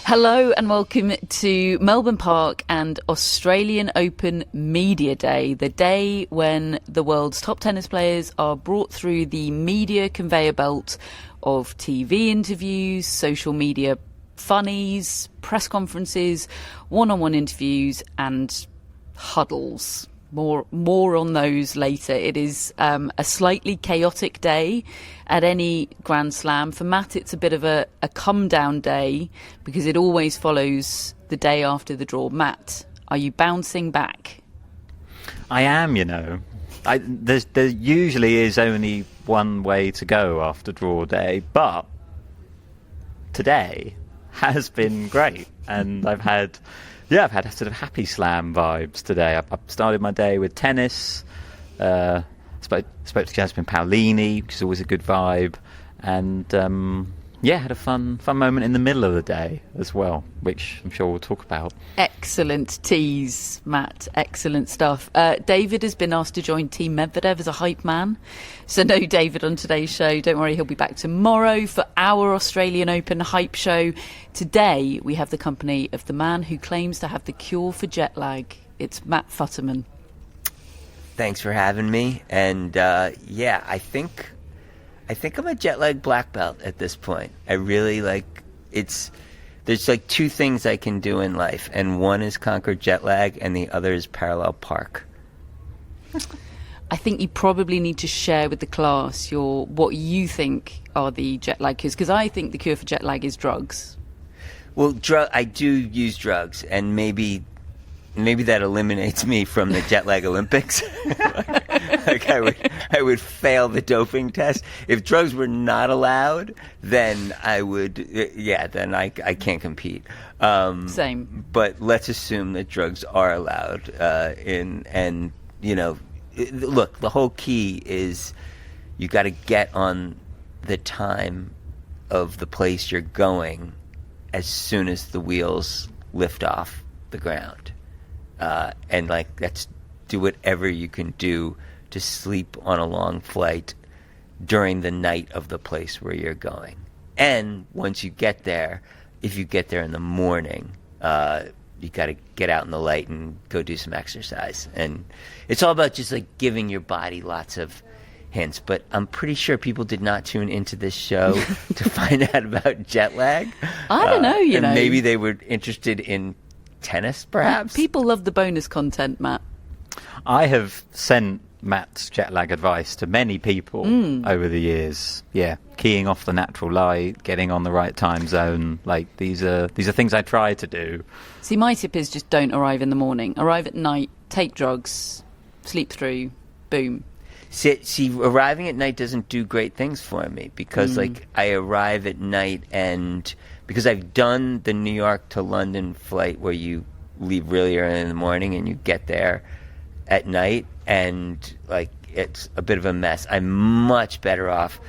Hello and welcome to Melbourne Park and Australian Open Media Day, the day when the world's top tennis players are brought through the media conveyor belt of TV interviews, social media funnies, press conferences, one-on-one interviews and huddles. More on those later. It is a slightly chaotic day at any Grand Slam. For Matt, it's a bit of a come-down day because it always follows the day after the draw. Matt, are you bouncing back? I am, you know. There usually is only one way to go after draw day, but today has been great. And I've had a sort of happy slam vibes today. I started my day with tennis, spoke to Jasmine Paolini, which is always a good vibe, and had a fun moment in the middle of the day as well, which I'm sure we'll talk about. Excellent tease, Matt. Excellent stuff. David has been asked to join Team Medvedev as a hype man. So no David on today's show. Don't worry, he'll be back tomorrow for our Australian Open hype show. Today, we have the company of the man who claims to have the cure for jet lag. It's Matt Futterman. Thanks for having me. And I think I'm a jet lag black belt at this point. I really there's like two things I can do in life, and one is conquer jet lag and the other is parallel park. I think you probably need to share with the class what you think are the jet lag cures, because I think the cure for jet lag is drugs. Well, I do use drugs, and maybe that eliminates me from the jet lag Olympics. I would fail the doping test. If drugs were not allowed, then I would. Then I can't compete. Same. But let's assume that drugs are allowed. Look, the whole key is you got to get on the time of the place you're going as soon as the wheels lift off the ground. Let's do whatever you can do to sleep on a long flight during the night of the place where you're going. And once you get there, if you get there in the morning, you got to get out in the light and go do some exercise. And it's all about just like giving your body lots of hints. But I'm pretty sure people did not tune into this show to find out about jet lag. I don't know, you know. Maybe they were interested in tennis, perhaps. People love the bonus content, Matt. I have sent Matt's jet lag advice to many people over the years. Yeah, keying off the natural light, getting on the right time zone. Like these are things I try to do. See, my tip is just don't arrive in the morning. Arrive at night, take drugs, sleep through, boom. See, arriving at night doesn't do great things for me because I arrive at night, and because I've done the New York to London flight where you leave really early in the morning and you get there at night, and it's a bit of a mess. I'm much better off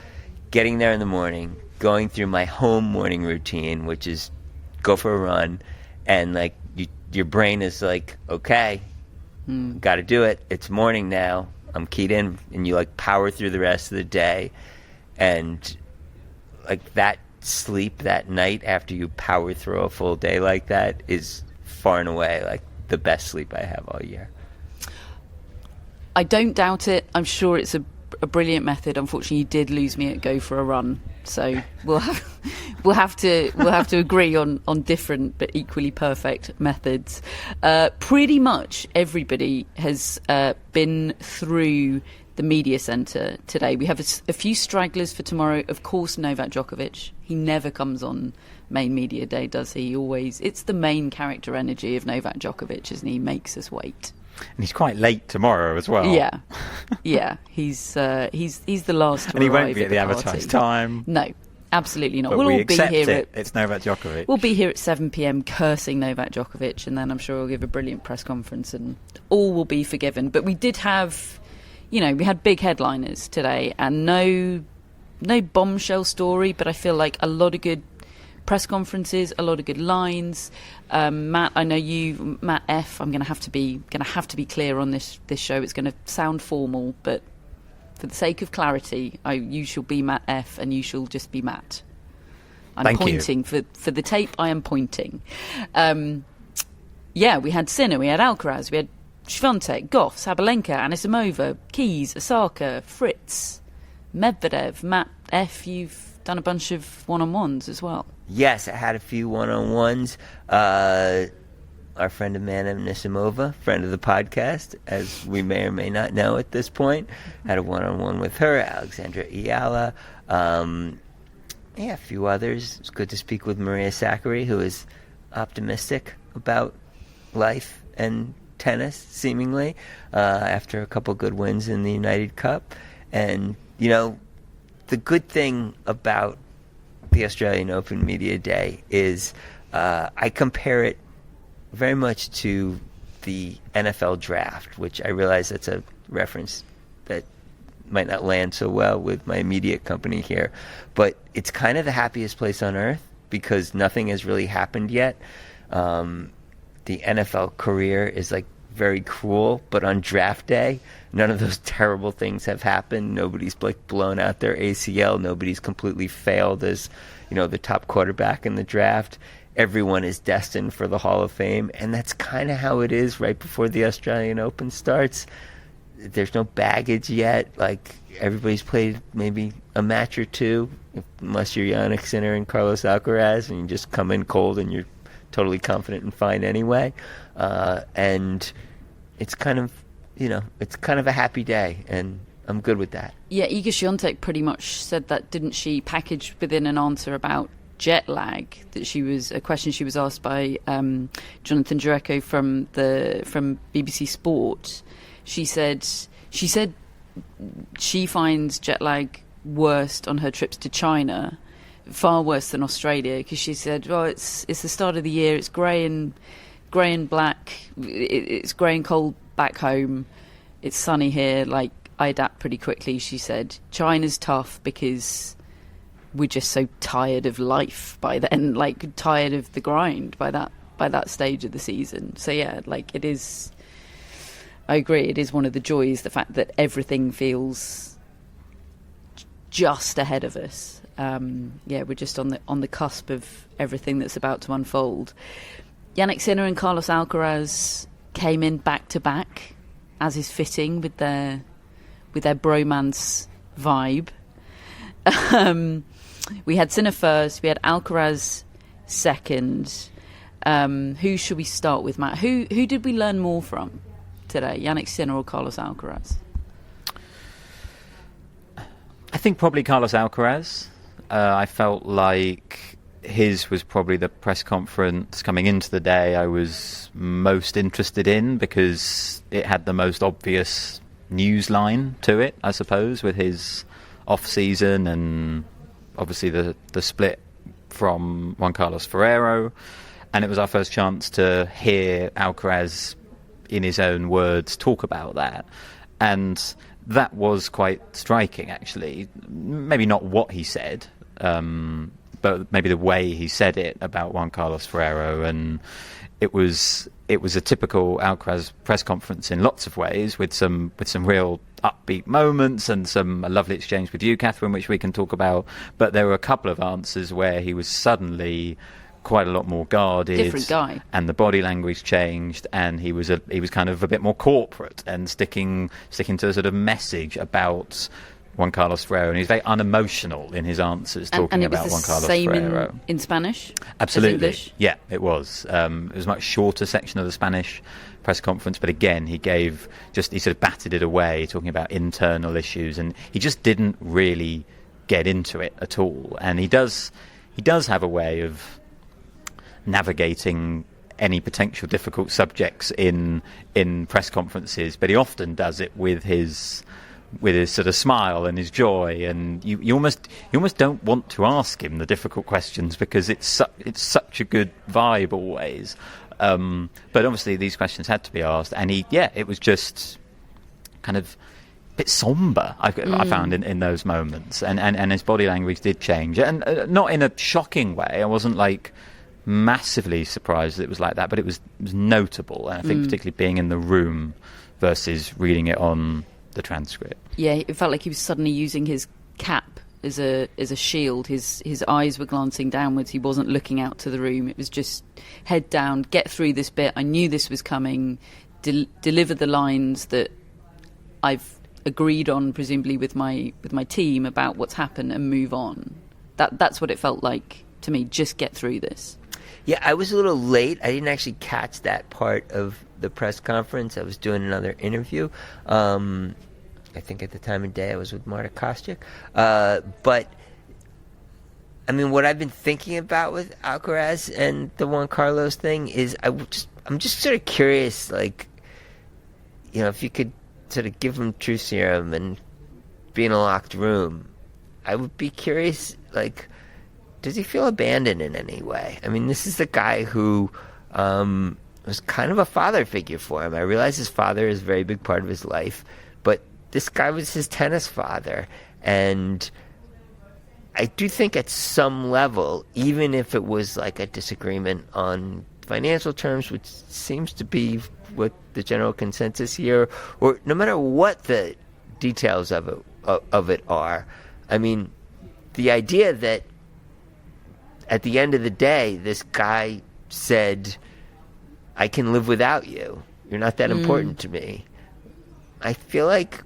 getting there in the morning, going through my home morning routine, which is go for a run, and your brain is like, okay, got to do it. It's morning now. I'm keyed in, and you power through the rest of the day, and that sleep that night after you power through a full day like that is far and away the best sleep I have all year. I don't doubt it. I'm sure it's a brilliant method. Unfortunately, you did lose me at go for a run, so we'll have to agree on different but equally perfect methods. Pretty much everybody has been through the media centre today. We have a few stragglers for tomorrow. Of course, Novak Djokovic. He never comes on main media day, does he? It's the main character energy of Novak Djokovic, isn't he? He makes us wait. And he's quite late tomorrow as well. Yeah. He's the last to and he arrive won't be at the party. advertised time. No, absolutely not. But we'll we all be accept here. It's Novak Djokovic. We'll be here at 7 p.m. cursing Novak Djokovic, and then I'm sure we'll give a brilliant press conference, and all will be forgiven. But we did have, we had big headliners today, and no bombshell story. But I feel like a lot of good press conferences, a lot of good lines. Matt, I know you, Matt F. I'm going to have to be clear on this show. It's going to sound formal, but for the sake of clarity, you shall be Matt F. and you shall just be Matt. I'm Thank pointing you. for the tape. I am pointing. We had Sinner, we had Alcaraz, we had Swiatek, Gauff, Sabalenka, Anisimova, Keys, Osaka, Fritz, Medvedev, Matt F. You've done a bunch of one-on-ones as well. Yes, I had a few one-on-ones. Our friend Amanda Anisimova, friend of the podcast, as we may or may not know at this point, had a one-on-one with her, Alexandra Iala. A few others. It's good to speak with Maria Sakkari, who is optimistic about life and tennis, seemingly, after a couple good wins in the United Cup. And, the good thing about the Australian Open Media Day is I compare it very much to the NFL draft, which I realize that's a reference that might not land so well with my immediate company here. But it's kind of the happiest place on earth because nothing has really happened yet. The NFL career is very cruel, but on draft day, none of those terrible things have happened. Nobody's blown out their ACL. Nobody's completely failed as, the top quarterback in the draft. Everyone is destined for the Hall of Fame, and that's kind of how it is right before the Australian Open starts. There's no baggage yet. Everybody's played maybe a match or two, unless you're Jannik Sinner and Carlos Alcaraz, and you just come in cold and you're totally confident and fine anyway. And it's kind of a happy day, and I'm good with that. Yeah, Iga Swiatek pretty much said that, didn't she? Packaged within an answer about jet lag, a question she was asked by Jonathan Jureko from BBC Sport. She said she finds jet lag worst on her trips to China, far worse than Australia, because she said, it's the start of the year, it's grey and black, it's grey and cold back home, it's sunny here, I adapt pretty quickly. She said China's tough because we're just so tired of life by then, tired of the grind by that stage of the season. So yeah, it is, I agree, it is one of the joys, the fact that everything feels just ahead of us. We're just on the cusp of everything that's about to unfold. Jannik Sinner and Carlos Alcaraz came in back to back, as is fitting with their bromance vibe. We had Sinner first, we had Alcaraz second. Who should we start with, Matt? Who did we learn more from today, Jannik Sinner or Carlos Alcaraz? I think probably Carlos Alcaraz. I felt like his was probably the press conference coming into the day I was most interested in, because it had the most obvious news line to it, I suppose, with his off-season and obviously the split from Juan Carlos Ferrero. And it was our first chance to hear Alcaraz, in his own words, talk about that. And that was quite striking, actually. Maybe not what he said, but maybe the way he said it about Juan Carlos Ferrero. And it was a typical Alcaraz press conference in lots of ways, with some real upbeat moments and a lovely exchange with you, Catherine, which we can talk about. But there were a couple of answers where he was suddenly quite a lot more guarded, different guy, and the body language changed, and he was kind of a bit more corporate and sticking to a sort of message about Juan Carlos Ferrero, and he's very unemotional in his answers, talking about Juan Carlos Ferrero. And it was the same in Spanish? Absolutely. Yeah, it was. It was a much shorter section of the Spanish press conference, but again, he sort of batted it away, talking about internal issues, and he just didn't really get into it at all. And he does have a way of navigating any potential difficult subjects in press conferences, but he often does it with his sort of smile and his joy, and you almost don't want to ask him the difficult questions, because it's such a good vibe always. But obviously these questions had to be asked, and it was just kind of a bit somber, I found in those moments, and his body language did change, and not in a shocking way. I wasn't massively surprised that it was like that, but it was notable, and I think particularly being in the room versus reading it on the transcript. Yeah, it felt like he was suddenly using his cap as a shield. His eyes were glancing downwards. He wasn't looking out to the room. It was just head down, get through this bit. I knew this was coming. Deliver the lines that I've agreed on, presumably with my team, about what's happened, and move on. That's what it felt like to me. Just get through this. Yeah, I was a little late. I didn't actually catch that part of the press conference. I was doing another interview. I think at the time of day I was with Marta Kostyuk. But, I mean, what I've been thinking about with Alcaraz and the Juan Carlos thing is I'm just sort of curious, like, you know, if you could sort of give him truth serum and be in a locked room, I would be curious, like, does he feel abandoned in any way? I mean, this is the guy who was kind of a father figure for him. I realize his father is a very big part of his life, but this guy was his tennis father. And I do think at some level, even if it was like a disagreement on financial terms, which seems to be what the general consensus here, or no matter what the details of it are, I mean, the idea that at the end of the day, this guy said, I can live without you. You're not that important to me. I feel like,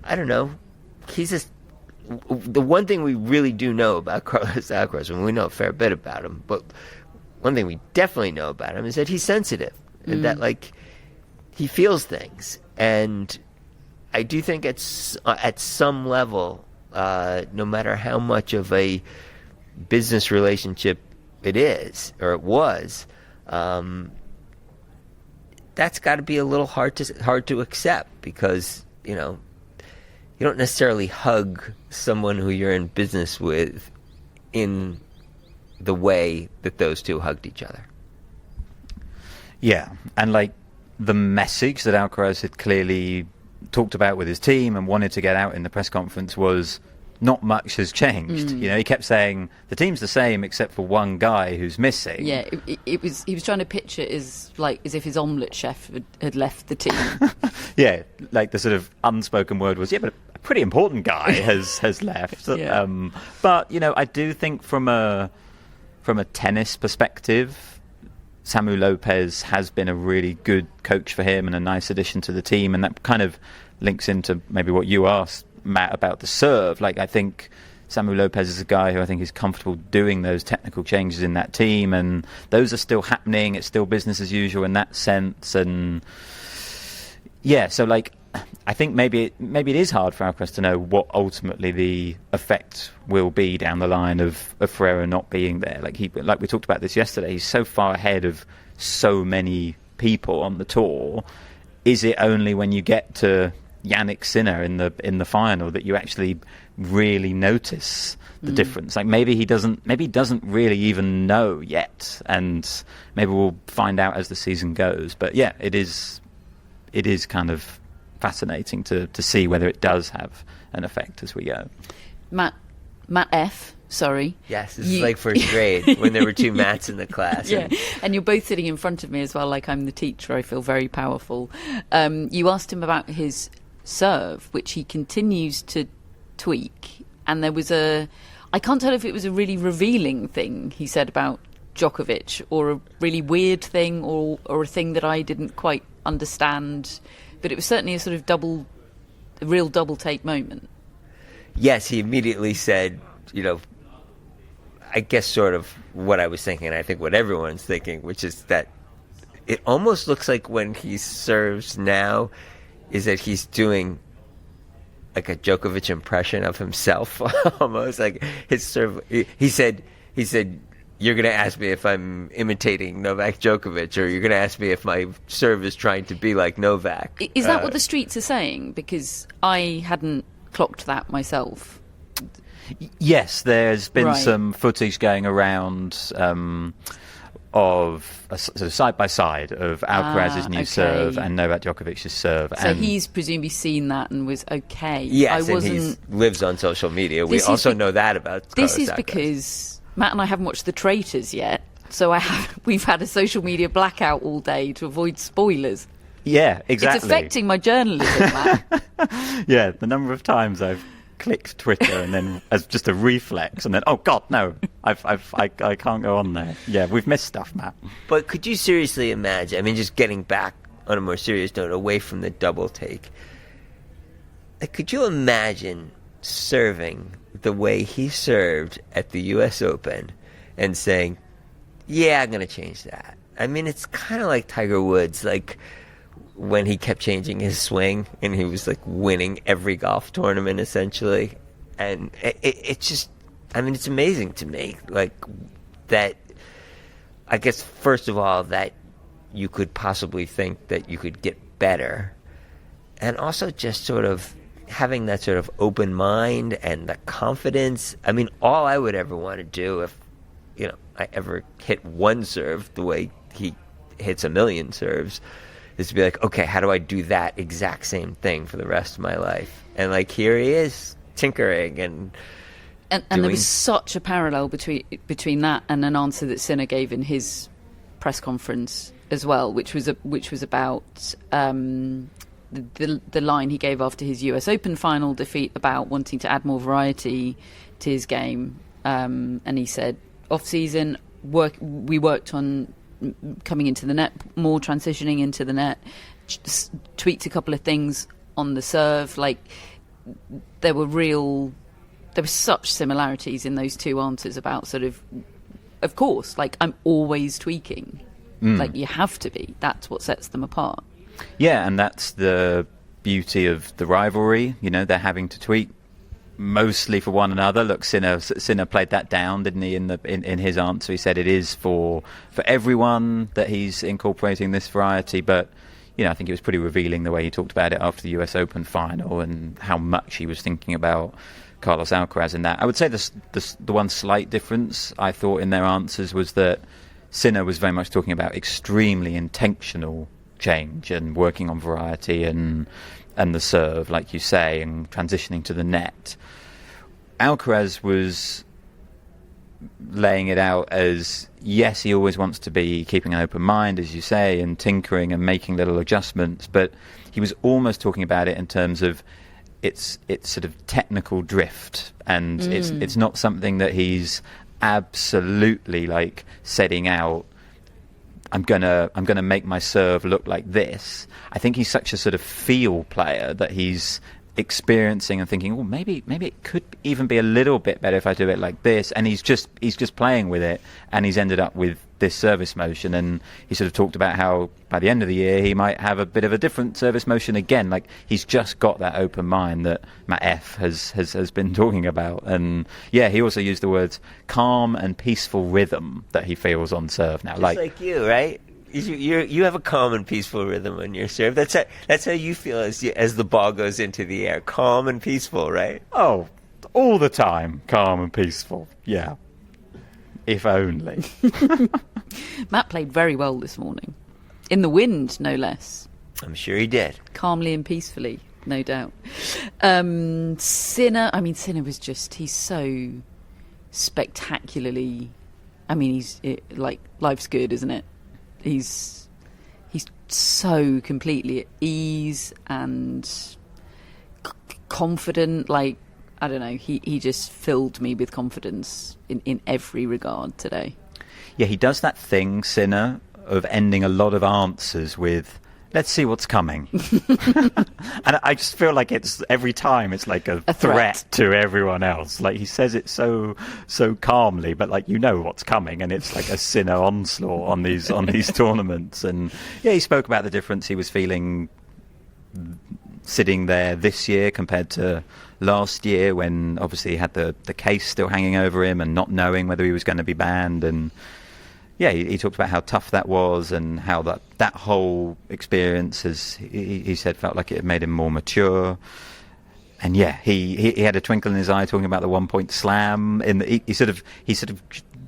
I don't know, the one thing we really do know about Carlos Alcaraz, and we know a fair bit about him, but one thing we definitely know about him is that he's sensitive, and that, like, he feels things. And I do think it's at some level, no matter how much of a business relationship it is, or it was, that's got to be a little hard to accept, because, you know, you don't necessarily hug someone who you're in business with in the way that those two hugged each other. Yeah, and like the message that Alcaraz had clearly talked about with his team and wanted to get out in the press conference was not much has changed. You know, he kept saying the team's the same except for one guy who's missing. Yeah, he was trying to pitch it as if his omelette chef had left the team. Yeah, like the sort of unspoken word was, yeah, but a pretty important guy has left. Yeah. But you know, I do think from a tennis perspective, Samu Lopez has been a really good coach for him and a nice addition to the team, and that kind of links into maybe what you asked, Matt, about the serve. Like, I think Samu Lopez is a guy who I think is comfortable doing those technical changes in that team, and those are still happening. It's still business as usual in that sense. And yeah, so like, I think maybe it is hard for Alcaraz to know what ultimately the effect will be down the line of Ferrero not being there. Like we talked about this yesterday, he's so far ahead of so many people on the tour. Is it only when you get to Jannik Sinner in the final that you actually really notice the difference? Like maybe he doesn't really even know yet, and maybe we'll find out as the season goes. But yeah, it is kind of fascinating to see whether it does have an effect as we go. Matt F, sorry. Yes, this is like first grade when there were two Matts in the class. Yeah, and you're both sitting in front of me as well, like I'm the teacher. I feel very powerful. You asked him about his serve, which he continues to tweak, and there was I can't tell if it was a really revealing thing he said about Djokovic, or a really weird thing, or a thing that I didn't quite understand, but it was certainly a sort of real double take moment. Yes, he immediately said, you know, I guess sort of what I was thinking, and I think what everyone's thinking, which is that it almost looks like when he serves now is that he's doing like a Djokovic impression of himself, almost like his serve. He said, you're going to ask me if I'm imitating Novak Djokovic, or you're going to ask me if my serve is trying to be like Novak. Is that what the streets are saying? Because I hadn't clocked that myself. Yes, there's been Right. some footage going around of sort of side by side of Alcaraz's new okay. serve and Novak Djokovic's serve. So and he's presumably seen that and was okay. Yes, I wasn't. and he lives on social media. We This is also be- know that about This Carlos is Alcaraz. because Matt and I haven't watched The Traitors yet, so we've had a social media blackout all day to avoid spoilers. yeah, exactly. It's affecting my journalism, Matt. Yeah, the number of times I've clicked Twitter and then as just a reflex, and then, oh God, no, I can't go on there. Yeah, we've missed stuff, Matt. But could you seriously imagine, I mean, just getting back on a more serious note, away from the double take, could you imagine serving the way he served at the US Open and saying, yeah, I'm going to change that? I mean, it's kind of like Tiger Woods, like when he kept changing his swing and he was like winning every golf tournament essentially. And it's just, I mean, it's amazing to me, like that, I guess, first of all, that you could possibly think that you could get better, and also just sort of having that sort of open mind and the confidence. I mean, all I would ever want to do if, you know, I ever hit one serve the way he hits a million serves is to be like, okay, how do I do that exact same thing for the rest of my life? And like, here he is tinkering and there was such a parallel between that and an answer that Sinner gave in his press conference as well, which was about the line he gave after his US Open final defeat about wanting to add more variety to his game. And he said, off-season, we worked on coming into the net, more transitioning into the net, tweaked a couple of things on the serve. Like, there were such similarities in those two answers about sort of course, like, I'm always tweaking. Like, you have to be. That's what sets them apart. Yeah, and that's the beauty of the rivalry. You know, they're having to tweak mostly for one another. Look, Sinner played that down, didn't he? In his answer, he said it is for everyone that he's incorporating this variety. But you know, I think it was pretty revealing the way he talked about it after the US Open final and how much he was thinking about Carlos Alcaraz in that. I would say the one slight difference I thought in their answers was that Sinner was very much talking about extremely intentional change and working on variety and the serve, like you say, and transitioning to the net. Alcaraz was laying it out as, yes, he always wants to be keeping an open mind, as you say, and tinkering and making little adjustments, but he was almost talking about it in terms of it's sort of technical drift, and it's not something that he's absolutely like setting out, I'm gonna make my serve look like this. I think he's such a sort of feel player that he's experiencing and thinking, oh, maybe it could even be a little bit better if I do it like this. And he's just playing with it, and he's ended up with this service motion. And he sort of talked about how by the end of the year he might have a bit of a different service motion again. Like, he's just got that open mind that Matt F has been talking about. And yeah, he also used the words calm and peaceful rhythm that he feels on serve now. Just like you, right? You have a calm and peaceful rhythm on your serve. That's how you feel as the ball goes into the air. Calm and peaceful, right? Oh, all the time, calm and peaceful. Yeah. If only. Matt played very well this morning. In the wind, no less. I'm sure he did. Calmly and peacefully, no doubt. Sinner was he's so spectacularly... I mean, life's good, isn't it? He's so completely at ease and confident. Like, I don't know, he just filled me with confidence in every regard today. Yeah, he does that thing, Sinner, of ending a lot of answers with, let's see what's coming. And I just feel like it's every time it's like a threat to everyone else. Like, he says it so calmly, but like, you know what's coming, and it's like a Sinner onslaught on these tournaments. And yeah, he spoke about the difference he was feeling sitting there this year compared to last year, when obviously he had the case still hanging over him and not knowing whether he was going to be banned. And yeah, he talked about how tough that was and how that whole experience he said felt like it had made him more mature. And yeah, he had a twinkle in his eye talking about the 1 point slam. He sort of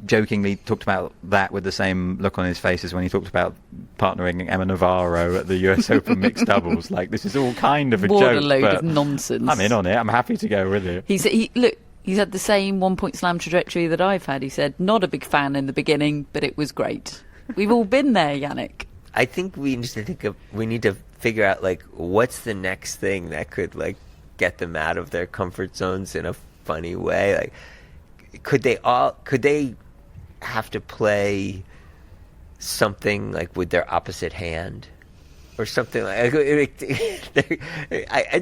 jokingly talked about that with the same look on his face as when he talked about partnering Emma Navarro at the US Open mixed doubles. Like, this is all kind of a joke. What a load of nonsense. I'm in on it. I'm happy to go with it. He's had the same 1 point slam trajectory that I've had. He said, not a big fan in the beginning, but it was great. We've all been there, Jannik. I think we need to figure out, like, what's the next thing that could, like, get them out of their comfort zones in a funny way. Like, could they have to play something like with their opposite hand or something like I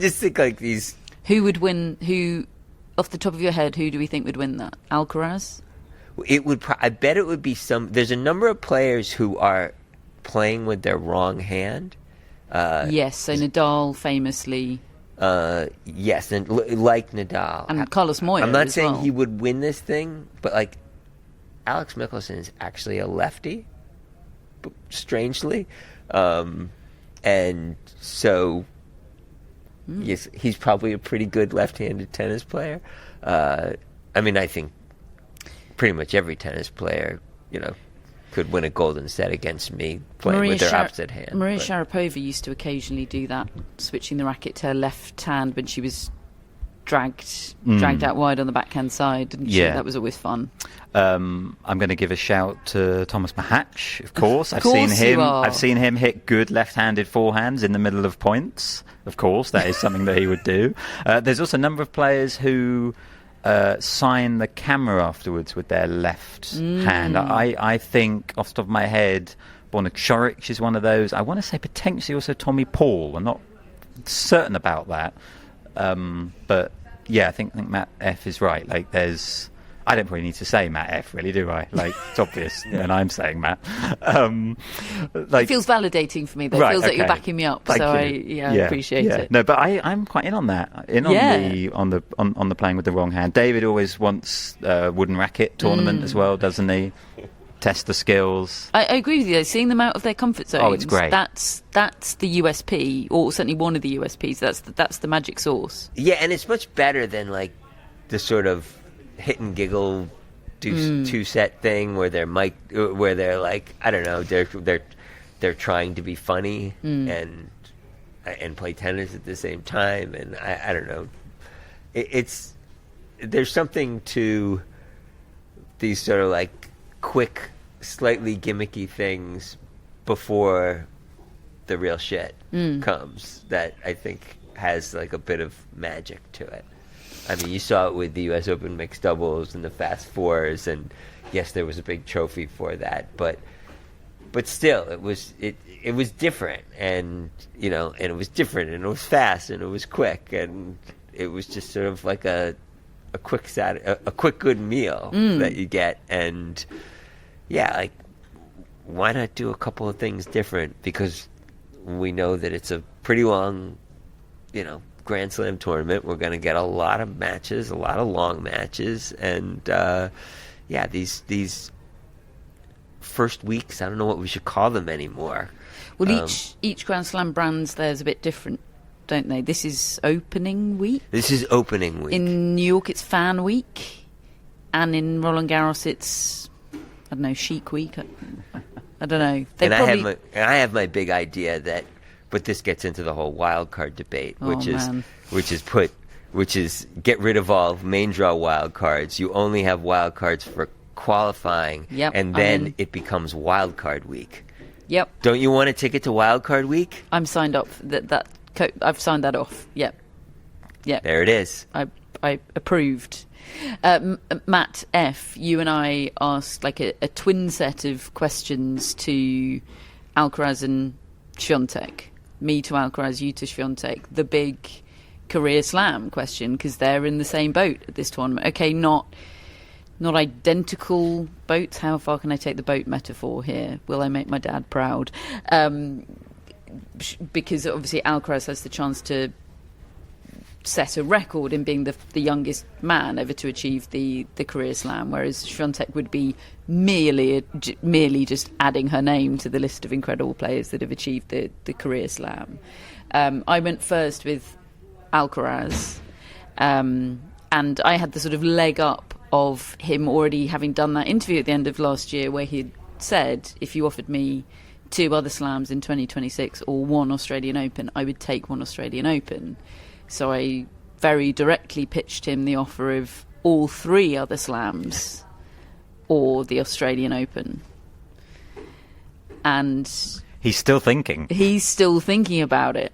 just think like these. Who would win? Who, off the top of your head, who do we think would win that? Alcaraz? It would. I bet it would be some. There's a number of players who are playing with their wrong hand. Yes, so Nadal famously. Yes, and like Nadal and Carlos Moya. I'm not as saying well. he would win this thing, but like Alex Michelsen is actually a lefty, strangely, and so yes, he's probably a pretty good left-handed tennis player. I mean, I think pretty much every tennis player, could win a golden set against me playing with their opposite hand. Maria Sharapova used to occasionally do that, switching the racket to her left hand when she was dragged out wide on the backhand side, didn't she? That was always fun. I'm going to give a shout to Thomas Mahatch, of course. I've seen him hit good left-handed forehands in the middle of points. Of course, that is something that he would do. There's also a number of players who sign the camera afterwards with their left hand. I think, off the top of my head, Borna Coric is one of those. I want to say potentially also Tommy Paul. I'm not certain about that. But yeah, I think Matt F is right. Like, I don't probably need to say Matt F, really, do I? Like, it's obvious when I'm saying Matt. It feels validating for me, though. It feels like you're backing me up. I appreciate it. No, but I'm quite in on that. On the playing with the wrong hand. David always wants a wooden racket tournament as well, doesn't he? Test the skills. I agree with you. Seeing them out of their comfort zones. Oh, it's great. That's the USP, or certainly one of the USPs. That's the magic sauce. Yeah, and it's much better than like the sort of hit and giggle two-set thing where they're like, I don't know, they're trying to be funny and play tennis at the same time, and I don't know. There's something to these sort of like quick, slightly gimmicky things before the real shit comes that I think has like a bit of magic to it. I mean, you saw it with the US Open mixed doubles and the Fast Fours, and yes, there was a big trophy for that, but still, it was different, and and it was different, and it was fast, and it was quick, and it was just sort of like a quick good meal that you get, and yeah, like, why not do a couple of things different? Because we know that it's a pretty long, Grand Slam tournament. We're going to get a lot of matches, a lot of long matches, and these first weeks, I don't know what we should call them anymore. Well, each Grand Slam brands, there's a bit different, don't they? This is opening week. In New York, it's fan week, and in Roland-Garros, it's, I don't know, chic week. I don't know. I have my big idea that. But this gets into the whole wild card debate, which is get rid of all main draw wild cards. You only have wild cards for qualifying, and then it becomes wild card week. Yep. Don't you want a ticket to wild card week? I'm signed up. I've signed that off. Yep. There it is. I approved. Matt F, you and I asked like a twin set of questions to Alcaraz and Swiatek. Me to Alcaraz, you to Swiatek. The big career slam question, because they're in the same boat at this tournament. Okay, not identical boats. How far can I take the boat metaphor here? Will I make my dad proud? Because obviously Alcaraz has the chance to set a record in being the youngest man ever to achieve the career slam, whereas Swiatek would be merely just adding her name to the list of incredible players that have achieved the career slam. I went first with Alcaraz, and I had the sort of leg up of him already having done that interview at the end of last year where he'd said, if you offered me 2 other slams in 2026 or 1 Australian Open, I would take 1 Australian Open. So I very directly pitched him the offer of all 3 other slams or the Australian Open. And he's still thinking. He's still thinking about it.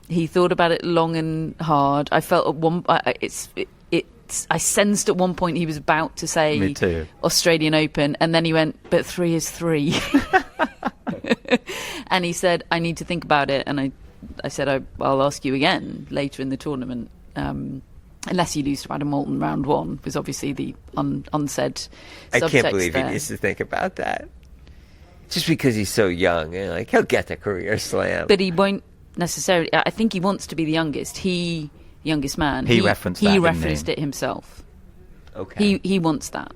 He thought about it long and hard. I felt at one. I sensed at one point he was about to say Me too. Australian Open, and then he went, but 3 is 3. And he said, I need to think about it. And I said, I'll ask you again later in the tournament, unless you lose to Adam Moulton round 1, was obviously the unsaid I subtext can't believe there. he needs to think about that. Just because he's so young, like he'll get the career slam. But he won't necessarily. I think he wants to be the youngest man. He referenced that, He didn't referenced he? it himself. Okay. He wants that,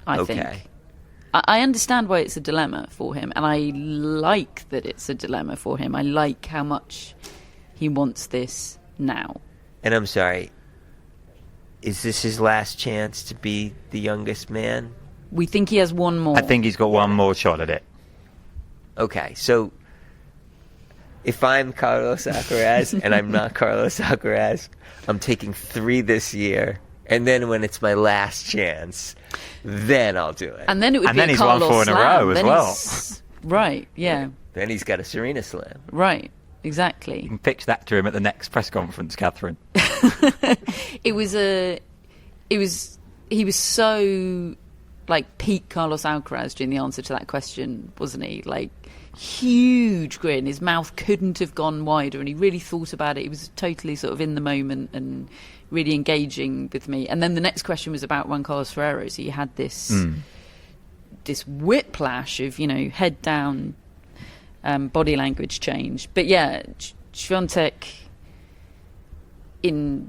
I think. Okay. I understand why it's a dilemma for him, and I like that it's a dilemma for him. I like how much he wants this now. And I'm sorry, is this his last chance to be the youngest man? We think he has one more. I think he's got one more shot at it. Okay, so if I'm Carlos Alcaraz and I'm not Carlos Alcaraz, I'm taking 3 this year, and then when it's my last chance, then I'll do it. And then it would And be then a he's won Carlos 4 in a slam. row as Then well. he's- Right, yeah, Then he's got a Serena slam. right, exactly. You can pitch that to him at the next press conference, Catherine. He was so like peak Carlos Alcaraz during the answer to that question, wasn't he? Like huge grin, his mouth couldn't have gone wider, and he really thought about it. He was totally sort of in the moment and really engaging with me. And then the next question was about Juan Carlos Ferrero, so you had this whiplash of, head down, body language change. But yeah, Swiatek, in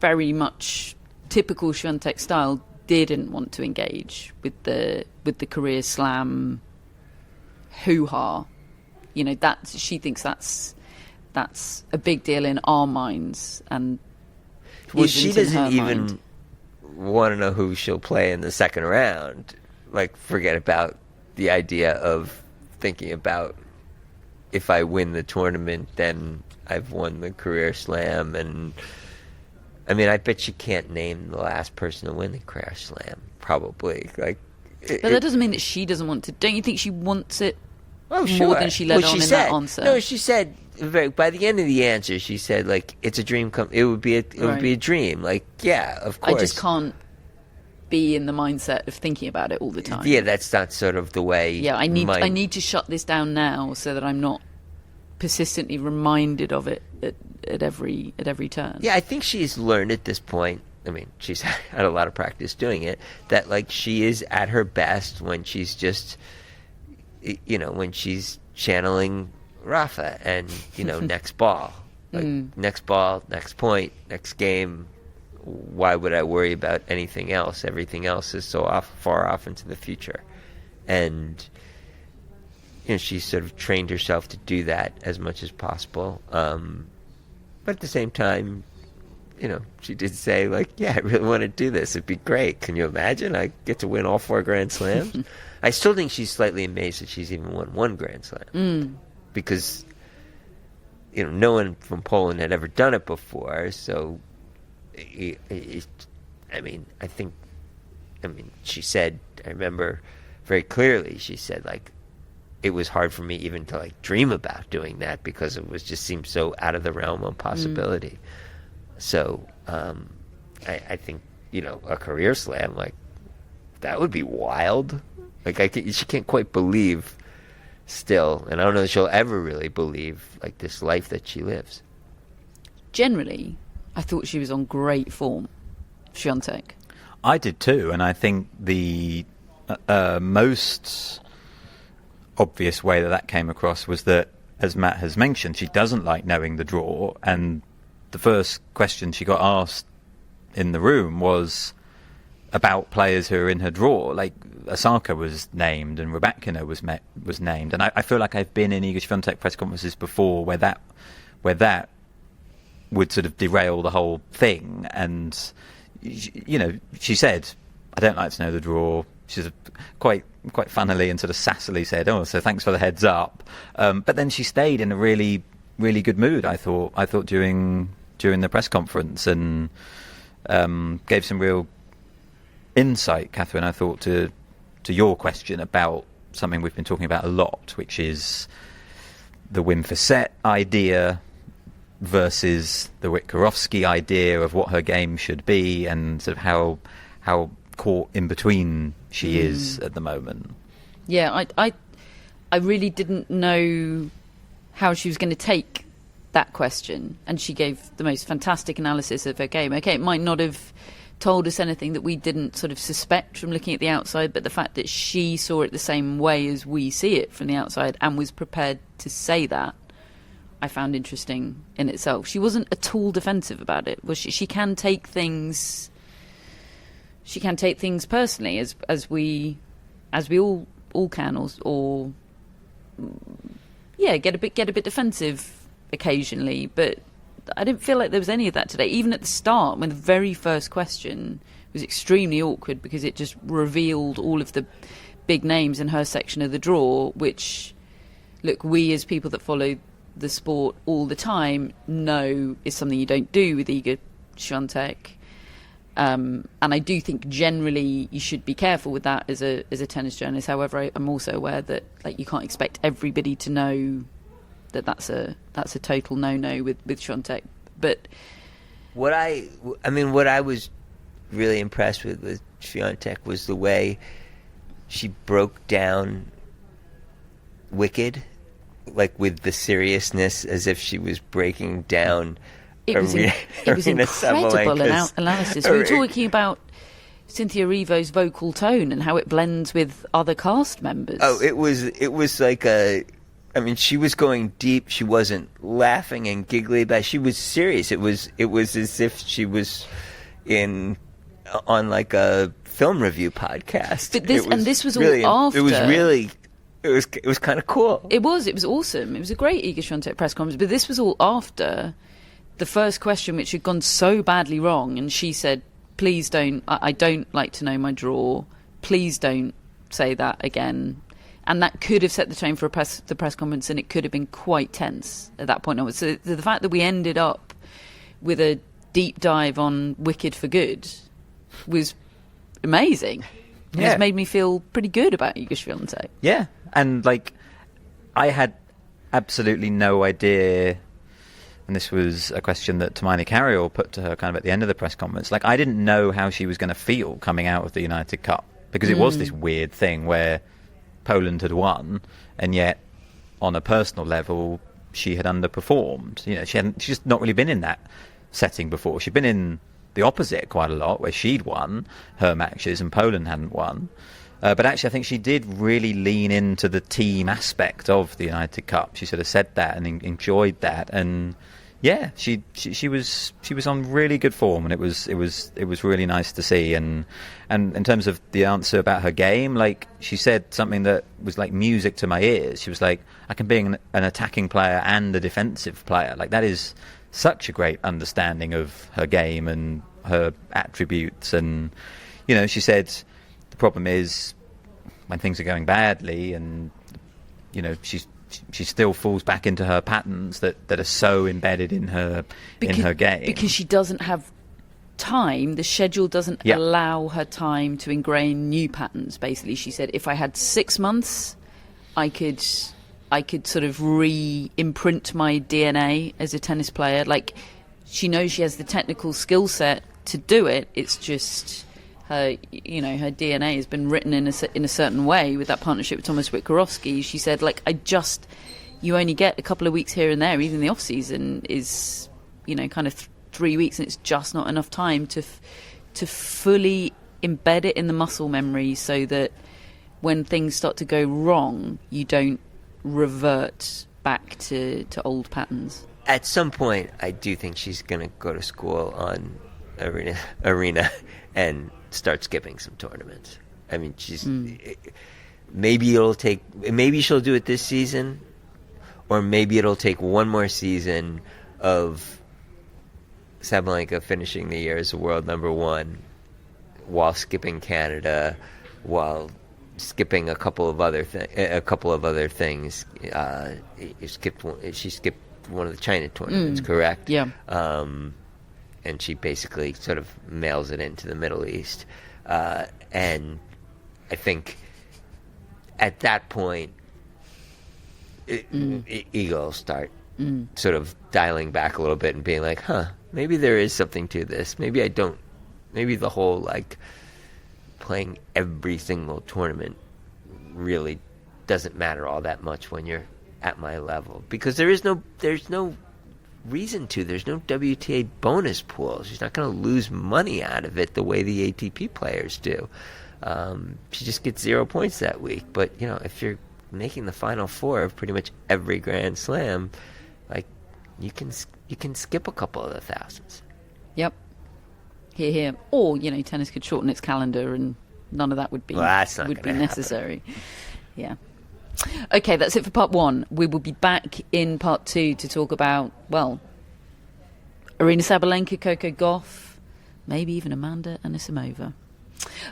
very much typical Swiatek style, didn't want to engage with the career slam hoo-ha. She thinks that's a big deal in our minds, and Well, she isn't in her doesn't even mind. want to know who she'll play in the second round. Like, forget about the idea of thinking about, if I win the tournament, then I've won the career slam. And I mean, I bet you can't name the last person to win the career slam. Probably, like. But that doesn't mean that she doesn't want to. Don't you think she wants it Oh, more sure. than she let Well, on in said, that answer? No, she said by the end of the answer, she said like it's a dream. It would be a dream. Like, yeah, of course. I just can't be in the mindset of thinking about it all the time. Yeah, that's not sort of the way. Yeah, I need to shut this down now so that I'm not persistently reminded of it at every turn. Yeah, I think she's learned at this point. I mean, she's had a lot of practice doing it. That like she is at her best when she's just, when she's channeling Rafa and next ball, next ball, next point, next game. Why would I worry about anything else? Everything else is so far off into the future, and she's sort of trained herself to do that as much as possible. But at the same time, she did say, like, yeah, I really want to do this. It'd be great. Can you imagine? I get to win all 4 Grand Slams. I still think she's slightly amazed that she's even won 1 Grand Slam. Because, no one from Poland had ever done it before. So, she said, I remember very clearly, she said, like, it was hard for me even to, like, dream about doing that because it was just seemed so out of the realm of possibility. So, I think, a career slam, like, that would be wild. Like, she can't quite believe still, and I don't know if she'll ever really believe, like, this life that she lives. Generally, I thought she was on great form, Swiatek. I did too, and I think the most obvious way that came across was that, as Matt has mentioned, she doesn't like knowing the draw, and the first question she got asked in the room was about players who are in her draw. Like, Osaka was named and Rybakina was named, and I feel like I've been in Iga Swiatek press conferences before where that would sort of derail the whole thing. And she said, I don't like to know the draw. She's quite funnily and sort of sassily said, oh, so thanks for the heads up. But then she stayed in a really, really good mood, I thought during the press conference, and gave some real insight, Catherine, I thought, to your question about something we've been talking about a lot, which is the win for set idea, versus the Witkarowski idea of what her game should be, and sort of how caught in between she is at the moment. Yeah, I really didn't know how she was going to take that question, and she gave the most fantastic analysis of her game. Okay, it might not have told us anything that we didn't sort of suspect from looking at the outside, but the fact that she saw it the same way as we see it from the outside and was prepared to say that, I found interesting in itself. She wasn't at all defensive about it, was she? She can take things personally, as we all can, or get a bit defensive occasionally, but I didn't feel like there was any of that today. Even at the start, when the very first question was extremely awkward because it just revealed all of the big names in her section of the draw, which, look, we as people that follow the sport all the time know is something you don't do with Iga Swiatek. And I do think generally you should be careful with that as a tennis journalist. However, I'm also aware that you can't expect everybody to know that's a total no with Swiatek. But what I was really impressed with Swiatek was the way she broke down Wicked, with the seriousness as if she was breaking down. It was incredible analysis. We were talking about Cynthia Erivo's vocal tone and how it blends with other cast members. Oh, it was like she was going deep. She wasn't laughing and giggly, but she was serious. It was as if she was on a film review podcast. But this was really, all after. It was kind of cool. It was awesome. It was a great Iga Swiatek press conference, but this was all after the first question, which had gone so badly wrong, and she said, please don't, I don't like to know my draw, please don't say that again. And that could have set the tone for the press conference, and it could have been quite tense at that point onwards. So the fact that we ended up with a deep dive on Wicked for Good was amazing. Yeah. It's made me feel pretty good about Iga Swiatek. Yeah, and I had absolutely no idea. And this was a question that Hermione Carriol put to her kind of at the end of the press conference. I didn't know how she was going to feel coming out of the United Cup, because it was this weird thing where Poland had won, and yet on a personal level she had underperformed. She's just not really been in that setting before. She'd been in the opposite quite a lot, where she'd won her matches and Poland hadn't won. But actually, I think she did really lean into the team aspect of the United Cup. She sort of said that and enjoyed that, and yeah, she was on really good form, and it was really nice to see. And in terms of the answer about her game, she said something that was like music to my ears. She was like, I can be an attacking player and a defensive player. That is such a great understanding of her game and her attributes. And she said the problem is when things are going badly, and she still falls back into her patterns that are so embedded in her game, because she doesn't have time. The schedule doesn't allow her time to ingrain new patterns. Basically, she said, if I had 6 months, I could sort of re-imprint my DNA as a tennis player. She knows she has the technical skill set to do it. It's just her DNA has been written in a certain way with that partnership with Thomas Witkarowski. She said, you only get a couple of weeks here and there. Even the off season is, kind of 3 weeks, and it's just not enough time to fully embed it in the muscle memory, so that when things start to go wrong, you don't revert back to old patterns. At some point, I do think she's going to go to school on Aryna and start skipping some tournaments. I mean, maybe she'll do it this season, or maybe it'll take one more season of Sabalenka finishing the year as a world number one while skipping Canada, while skipping a couple of other things. She skipped one of the China tournaments, correct? Yeah. And she basically sort of mails it into the Middle East. And I think at that point, Iga will start sort of dialing back a little bit and being like, maybe there is something to this. Maybe the whole, like, playing every single tournament really doesn't matter all that much when you're at my level, because there's no reason to. There's no WTA bonus pool. She's not going to lose money out of it the way the ATP players do. She just gets 0 points that week. But if you're making the final four of pretty much every Grand Slam, like, you can skip a couple of the thousands. Yep. Here. Or tennis could shorten its calendar, and none of that would be necessary. Yeah. Okay, that's it for part one. We will be back in part two to talk about, Aryna Sabalenka, Coco Gauff, maybe even Amanda Anisimova.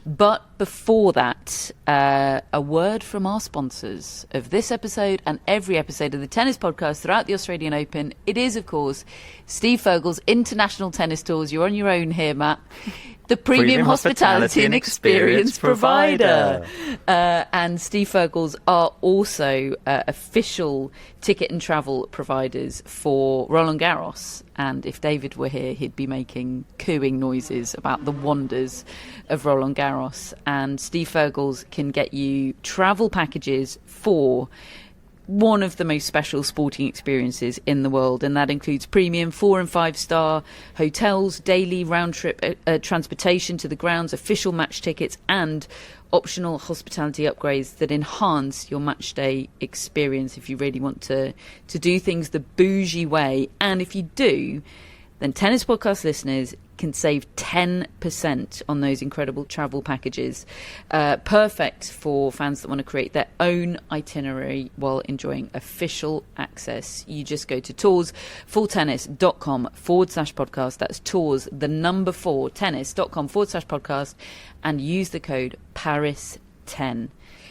But before that, a word from our sponsors of this episode and every episode of the tennis podcast throughout the Australian Open. It is, of course, Steve Furgal's International Tennis Tours. You're on your own here, Matt. The Premium Hospitality and Experience Provider. And Steve Furgal's are also official ticket and travel providers for Roland-Garros. And if David were here, he'd be making cooing noises about the wonders of Roland-Garros. And Steve Furgal's can get you travel packages for one of the most special sporting experiences in the world, and that includes premium 4- and 5-star hotels, daily round-trip transportation to the grounds, official match tickets, and optional hospitality upgrades that enhance your match day experience if you really want to do things the bougie way. And if you do, then Tennis Podcast listeners can save 10% on those incredible travel packages. Perfect for fans that want to create their own itinerary while enjoying official access. You just go to toursfortennis.com/podcast. That's tours, the number 4, tennis.com/podcast, and use the code PARIS10.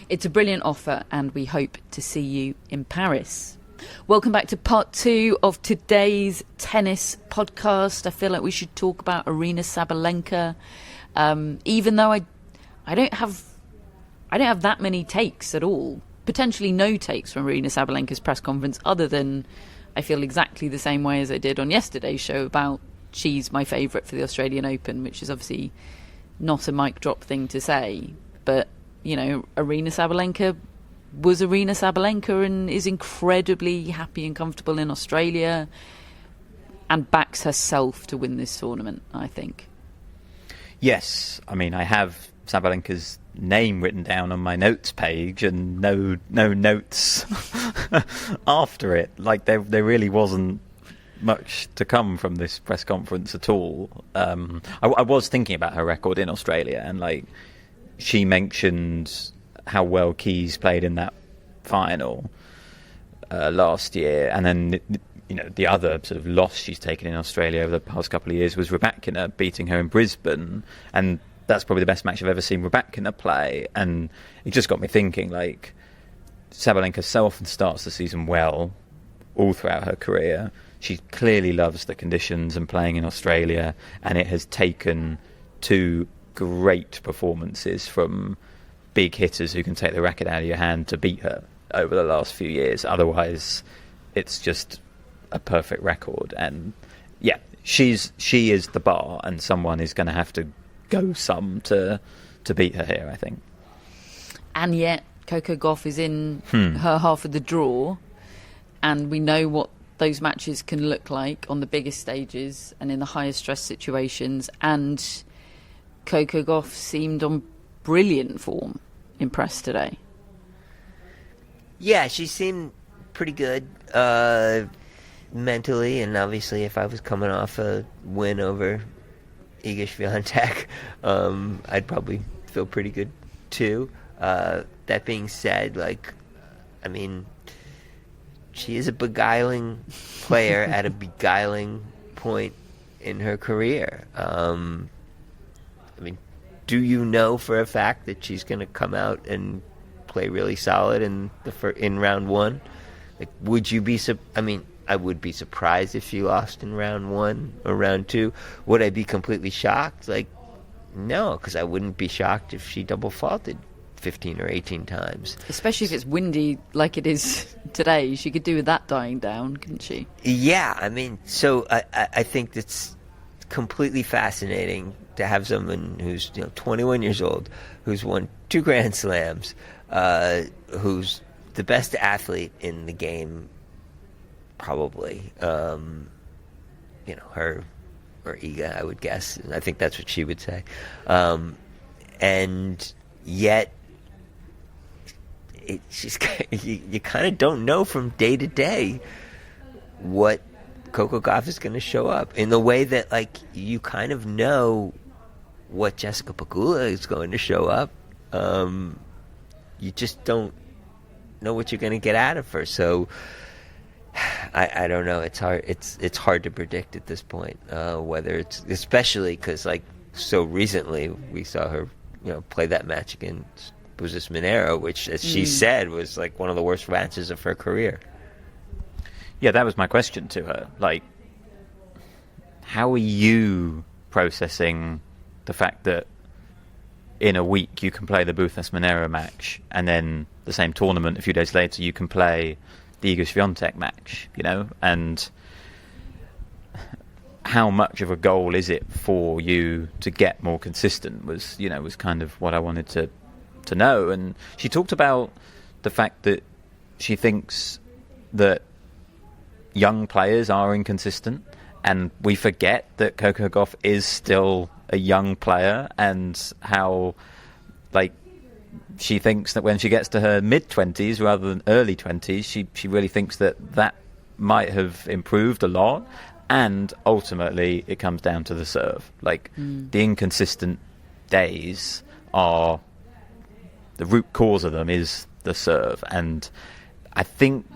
It's a brilliant offer, and we hope to see you in Paris. Welcome back to part 2 of today's tennis podcast. I feel like we should talk about Aryna Sabalenka, even though I don't have that many takes at all. Potentially no takes from Aryna Sabalenka's press conference, other than I feel exactly the same way as I did on yesterday's show about she's my favourite for the Australian Open, which is obviously not a mic drop thing to say. But Aryna Sabalenka was Aryna Sabalenka and is incredibly happy and comfortable in Australia and backs herself to win this tournament, I think. Yes, I mean, I have Sabalenka's name written down on my notes page and no notes after it. Like, there really wasn't much to come from this press conference at all. I was thinking about her record in Australia, and like, she mentioned how well Keys played in that final last year, and then the other sort of loss she's taken in Australia over the past couple of years was Rybakina beating her in Brisbane, and that's probably the best match I've ever seen Rybakina play. And it just got me thinking, like, Sabalenka so often starts the season well all throughout her career. She clearly loves the conditions and playing in Australia, and it has taken 2 great performances from big hitters who can take the racket out of your hand to beat her over the last few years. Otherwise, it's just a perfect record. And yeah, she is the bar, and someone is going to have to go some to beat her here, I think. And yet, Coco Gauff is in her half of the draw, and we know what those matches can look like on the biggest stages and in the highest stress situations. And Coco Gauff seemed on brilliant form in press today. Yeah, she seemed pretty good mentally, and obviously if I was coming off a win over Iga Swiatek, I'd probably feel pretty good too. That being said, she is a beguiling player at a beguiling point in her career. Do you know for a fact that she's going to come out and play really solid in round 1? Like, would you be? I would be surprised if she lost in round 1 or round 2. Would I be completely shocked? Like, no, because I wouldn't be shocked if she double faulted 15 or 18 times. Especially if it's windy like it is today. She could do with that dying down, couldn't she? Yeah, I mean, so I think it's completely fascinating to have someone who's 21 years old, who's won 2 Grand Slams, who's the best athlete in the game, probably. Her or Iga, I would guess. I think that's what she would say. And yet, you kind of don't know from day to day what Coco Gauff is going to show up, in the way that, like, you kind of know what Jessica Pegula is going to show up. You just don't know what you're going to get out of her. So I don't know. It's hard. It's hard to predict at this point. Whether it's, especially because, like, so recently we saw her, play that match against Buzis Monero, which, as she said, was like one of the worst matches of her career. Yeah, that was my question to her. Like, how are you processing the fact that in a week you can play the Buzis Monero match, and then the same tournament a few days later you can play the Iga Swiatek match, and how much of a goal is it for you to get more consistent was kind of what I wanted to know. And she talked about the fact that she thinks that young players are inconsistent, and we forget that Coco Gauff is still a young player, and how, like, she thinks that when she gets to her mid-20s rather than early 20s, she really thinks that might have improved a lot. And ultimately, it comes down to the serve. Like, the inconsistent days are, the root cause of them is the serve. And I think,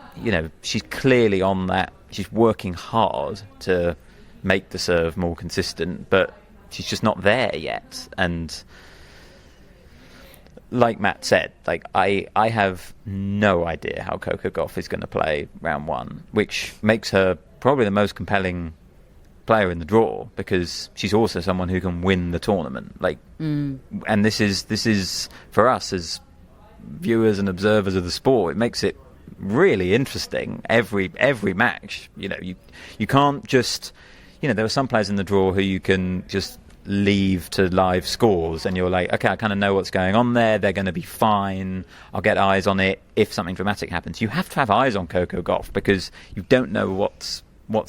she's clearly on that. She's working hard to make the serve more consistent, but she's just not there yet. And like Matt said, like, I have no idea how Coco Gauff is going to play round 1, which makes her probably the most compelling player in the draw, because she's also someone who can win the tournament. Like, and this is for us as viewers and observers of the sport, it makes it really interesting every match. You can't just, there are some players in the draw who you can just leave to live scores, and you're like, okay, I kind of know what's going on there, they're going to be fine, I'll get eyes on it if something dramatic happens. You have to have eyes on Coco Gauff, because you don't know what's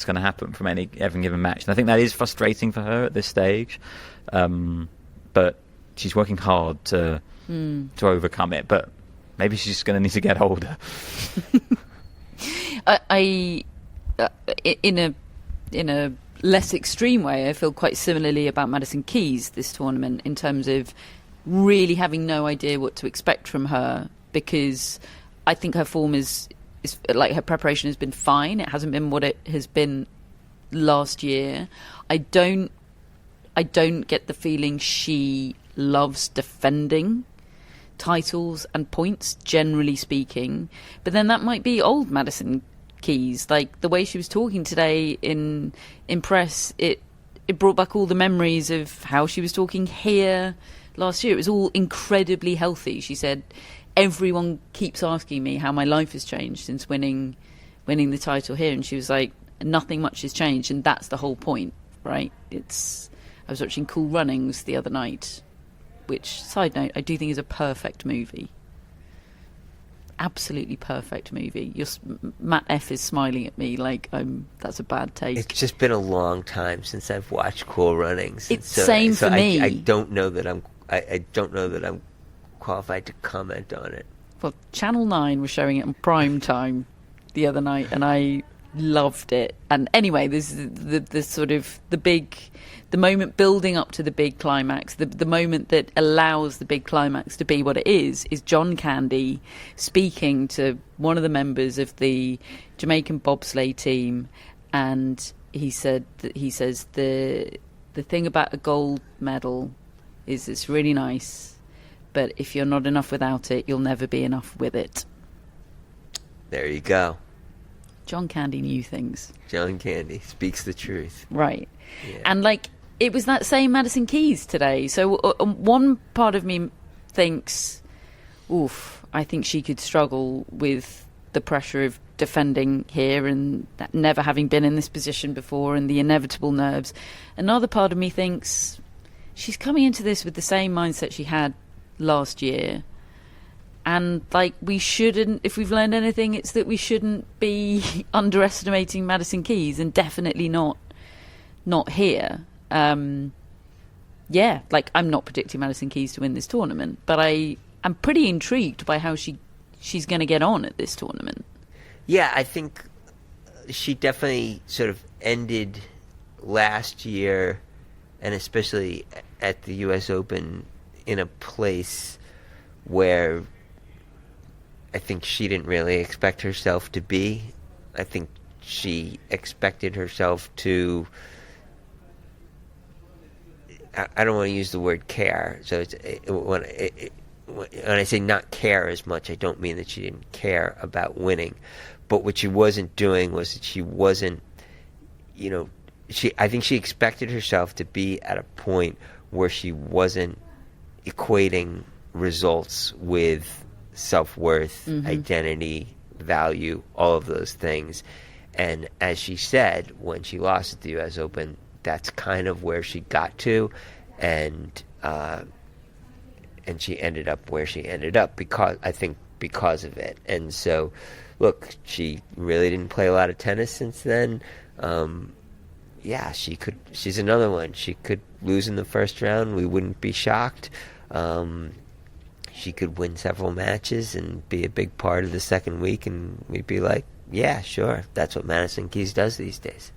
going to happen from every given match. And I think that is frustrating for her at this stage, but she's working hard to overcome it. But maybe she's just going to need to get older. In a less extreme way, I feel quite similarly about Madison Keys this tournament, in terms of really having no idea what to expect from her, because I think her form is like, her preparation has been fine. It hasn't been what it has been last year. I don't get the feeling she loves defending titles and points, generally speaking. But then that might be old Madison Keys. Like, the way she was talking today in press, it brought back all the memories of how she was talking here last year. It was all incredibly healthy. She said, everyone keeps asking me how my life has changed since winning the title here, and she was like, nothing much has changed, and that's the whole point, right? I was watching Cool Runnings the other night, which, side note, I do think is a perfect movie. Absolutely perfect movie. Matt F is smiling at me like that's a bad take. It's just been a long time since I've watched Cool Runnings. It's same for me. I don't know that I'm qualified to comment on it. Well, Channel 9 was showing it on prime time the other night, and I loved it. And anyway, this is the sort of the moment building up to the big climax, the moment that allows the big climax to be what it is John Candy speaking to one of the members of the Jamaican bobsleigh team, and he says the thing about a gold medal is it's really nice, but if you're not enough without it, you'll never be enough with it. There you go. John Candy knew things. John Candy speaks the truth. Right. Yeah. And, like, it was that same Madison Keys today. So one part of me thinks, I think she could struggle with the pressure of defending here and that never having been in this position before and the inevitable nerves. Another part of me thinks she's coming into this with the same mindset she had last year. And, like, we shouldn't, if we've learned anything, it's that we shouldn't be underestimating Madison Keys, and definitely not here. I'm not predicting Madison Keys to win this tournament, but I'm pretty intrigued by how she's going to get on at this tournament. Yeah, I think she definitely sort of ended last year, and especially at the U.S. Open, in a place where I think she didn't really expect herself to be. I think she expected herself to... I don't want to use the word care. So when I say not care as much, I don't mean that she didn't care about winning. But what she wasn't doing was that she wasn't, I think she expected herself to be at a point where she wasn't equating results with self-worth, identity, value, all of those things. And as she said, when she lost at the U.S. Open, that's kind of where she got to, and she ended up where she ended up because of it. And so, look, she really didn't play a lot of tennis since then. She's another one. She could lose in the first round. We wouldn't be shocked. She could win several matches and be a big part of the second week, and we'd be like, yeah, sure, that's what Madison Keys does these days.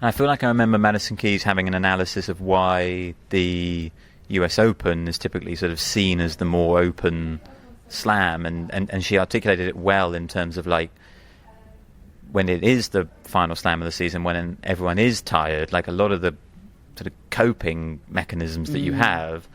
I feel like I remember Madison Keys having an analysis of why the US Open is typically sort of seen as the more open slam, and she articulated it well in terms of, like, when it is the final slam of the season, when everyone is tired, like, a lot of the sort of coping mechanisms that you have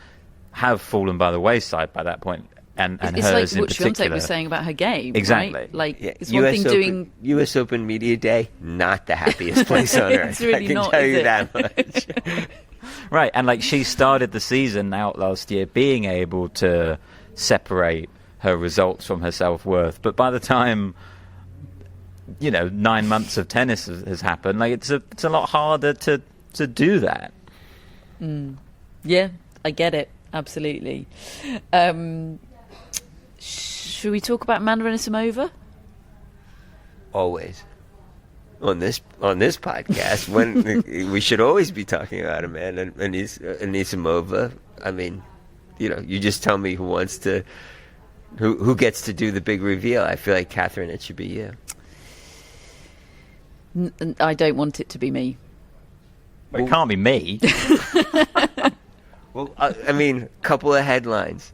fallen by the wayside by that point. And it's hers like what in particular. Swiatek was saying about her game, exactly. Right? Like, yeah, it's one thing doing US Open Media Day, not the happiest place on earth. It's really I can not, tell is you it? that much. Right, and like she started the season out last year being able to separate her results from her self-worth, but by the time 9 months of tennis has happened, like it's a lot harder to do that. Yeah, I get it, absolutely. Should we talk about Amanda Anisimova? Always. On this podcast, when we should always be talking about Amanda Anisimova. I mean, you just tell me who gets to do the big reveal. I feel like, Catherine, it should be you. I don't want it to be me. Well, it can't be me. Well, I mean, couple of headlines.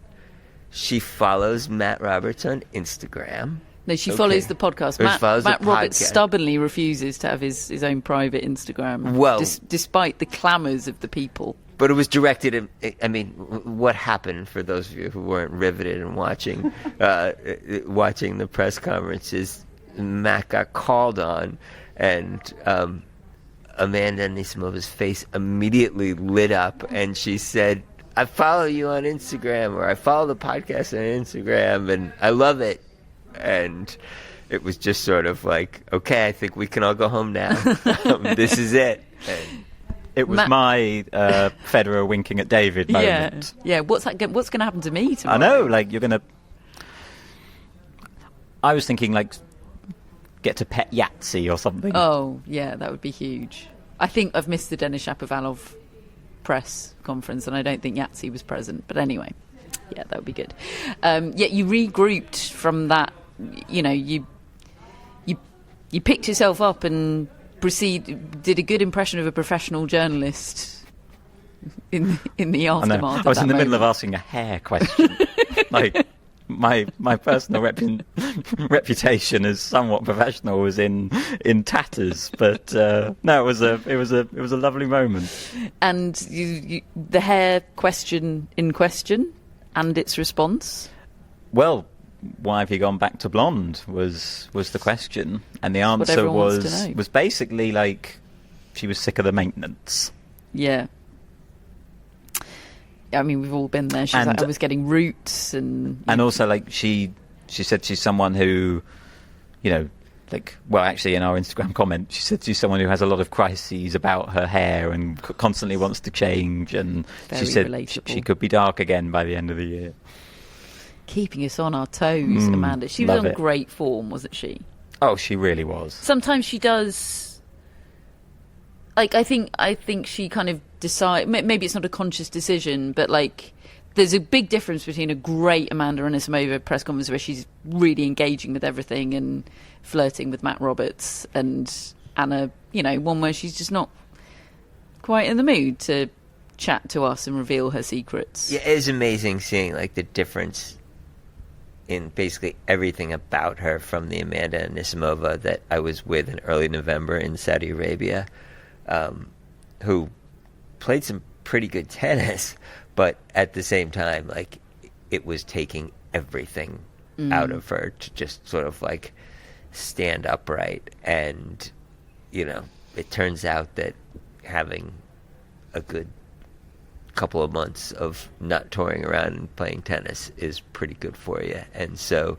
She follows Matt Roberts on Instagram. No, she follows the podcast. Matt Roberts stubbornly refuses to have his own private Instagram, well, despite the clamours of the people. But it was directed at, what happened, for those of you who weren't riveted and watching the press conferences, Matt got called on, and Amanda Anisimova's face immediately lit up, and she said, I follow you on Instagram, or I follow the podcast on Instagram, and I love it. And it was just sort of like, okay, I think we can all go home now. This is it. And it was my Federer winking at David moment. Yeah. What's going to happen to me tomorrow? I know, like you're going to... I was thinking, like, get to pet Yahtzee or something. Oh, yeah, that would be huge. I think I've missed the Denis Shapovalov press conference, and I don't think Yahtzee was present. But anyway, yeah, that would be good. You regrouped from that. You picked yourself up and did a good impression of a professional journalist in the aftermath. I was in the middle of asking a hair question. Like, my personal reputation as somewhat professional was in tatters, but no, it was a lovely moment. And the hair question in question and its response. Well, why have you gone back to blonde was the question, and the answer was basically like she was sick of the maintenance. Yeah. I mean, we've all been there. She's like, I was getting roots and also like she said she's someone who, you know, like, well, actually in our Instagram comment, she said she's someone who has a lot of crises about her hair and constantly wants to change, and Very she said relatable. she could be dark again by the end of the year. Keeping us on our toes, Amanda. She was love on it. great form, wasn't she? Oh, she really was. Sometimes she does. Like, I think she kind of decide. Maybe it's not a conscious decision, but like, there's a big difference between a great Amanda Anisimova press conference where she's really engaging with everything and flirting with Matt Roberts, and Anna, you know, one where she's just not quite in the mood to chat to us and reveal her secrets. Yeah, it's amazing seeing like the difference in basically everything about her from the Amanda Anisimova that I was with in early November in Saudi Arabia, who played some pretty good tennis, but at the same time, like, it was taking everything out of her to just sort of like stand upright. And, you know, it turns out that having a good couple of months of not touring around and playing tennis is pretty good for you. And so,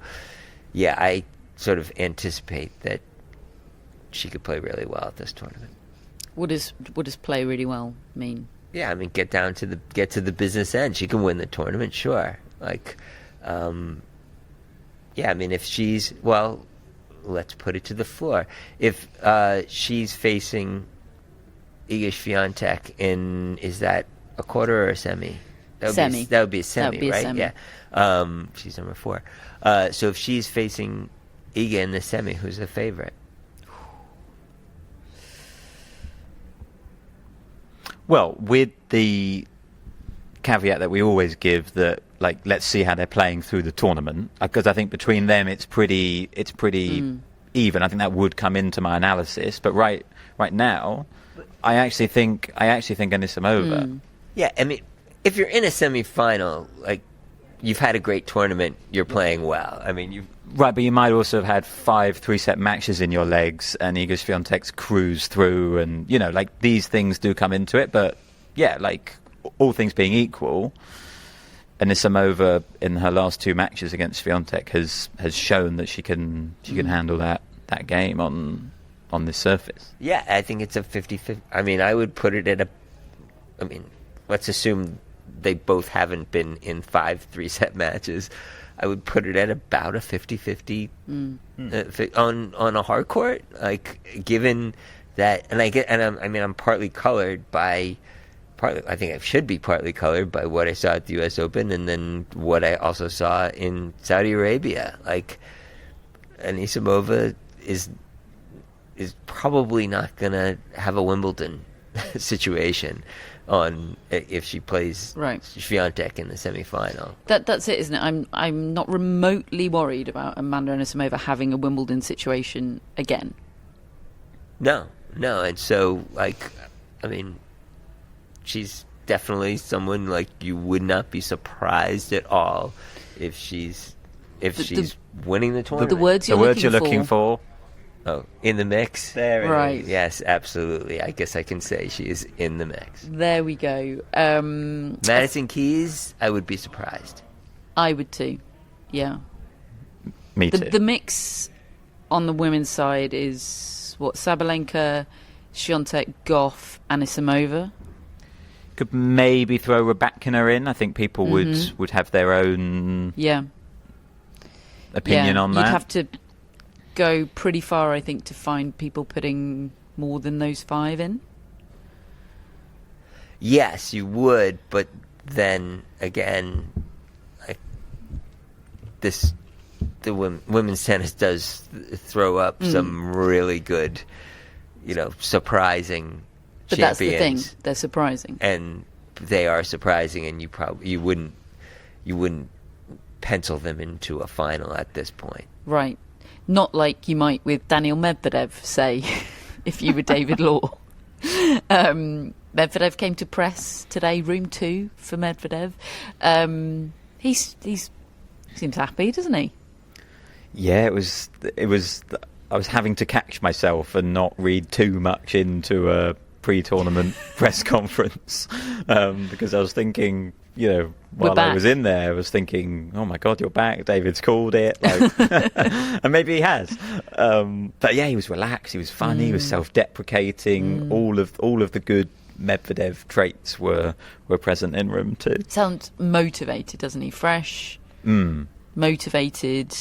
yeah, I sort of anticipate that she could play really well at this tournament. What does play really well mean? Yeah, I mean, get to the business end. She can win the tournament, sure. Like, yeah, I mean, if she's, well, let's put it to the floor. If she's facing Iga Swiatek in, is that a quarter or a semi? Semi. That would be a semi, That would be a right? semi. Yeah. She's number 4. So if she's facing Iga in the semi, who's the favorite? Well, with the caveat that we always give that, like, let's see how they're playing through the tournament, because I think between them it's pretty even. I think that would come into my analysis, but right now, I actually think Anisimova. Yeah, I mean, if you're in a semi-final, like, you've had a great tournament, you're playing well. I mean, Right, but you might also have had 5 3-set matches in your legs, and Iga Swiatek's cruise through, and, you know, like, these things do come into it. But yeah, like, all things being equal, Anisimova in her last 2 matches against Swiatek has shown that she can handle that game on this surface. Yeah, I think it's a 50-50. I mean, I would put it at I mean, let's assume they both haven't been in 5 3-set matches. I would put it at about a 50-50 on a hard court. Like, given that, and I'm partly colored by, I think I should be partly colored by what I saw at the U.S. Open, and then what I also saw in Saudi Arabia. Like, Anisimova is probably not gonna have a Wimbledon situation on if she plays Swiatek in the semi-final. That's it, isn't it? I'm not remotely worried about Amanda Anisimova having a Wimbledon situation again. No, and so, like, I mean, she's definitely someone, like, you would not be surprised at all if she's winning the tournament. The words you're looking for. Oh, in the mix? There it Right. is. Yes, absolutely. I guess I can say she is in the mix. There we go. Madison Keys, I would be surprised. I would too. Yeah. Me too. The mix on the women's side is what? Sabalenka, Swiatek, Gauff, Anisimova. Could maybe throw Rybakina in. I think people would have their own opinion on that. You'd have to go pretty far, I think, to find people putting more than those 5 in. Yes, you would, but then again, like, the women's tennis does throw up some really good, you know, surprising But champions. that's the thing; they're surprising, and they are surprising, and you wouldn't pencil them into a final at this point, right? Not like you might with Daniil Medvedev, say, if you were David Law. Medvedev came to press today, room 2 for Medvedev. He seems happy, doesn't he? Yeah, it was. I was having to catch myself and not read too much into pre-tournament press conference, because I was thinking, while I was in there, I was thinking, oh my God, you're back. David's called it. And maybe he has. But yeah, he was relaxed. He was funny. He was self-deprecating. All of the good Medvedev traits were present in room 2. Sounds motivated, doesn't he? Fresh, motivated,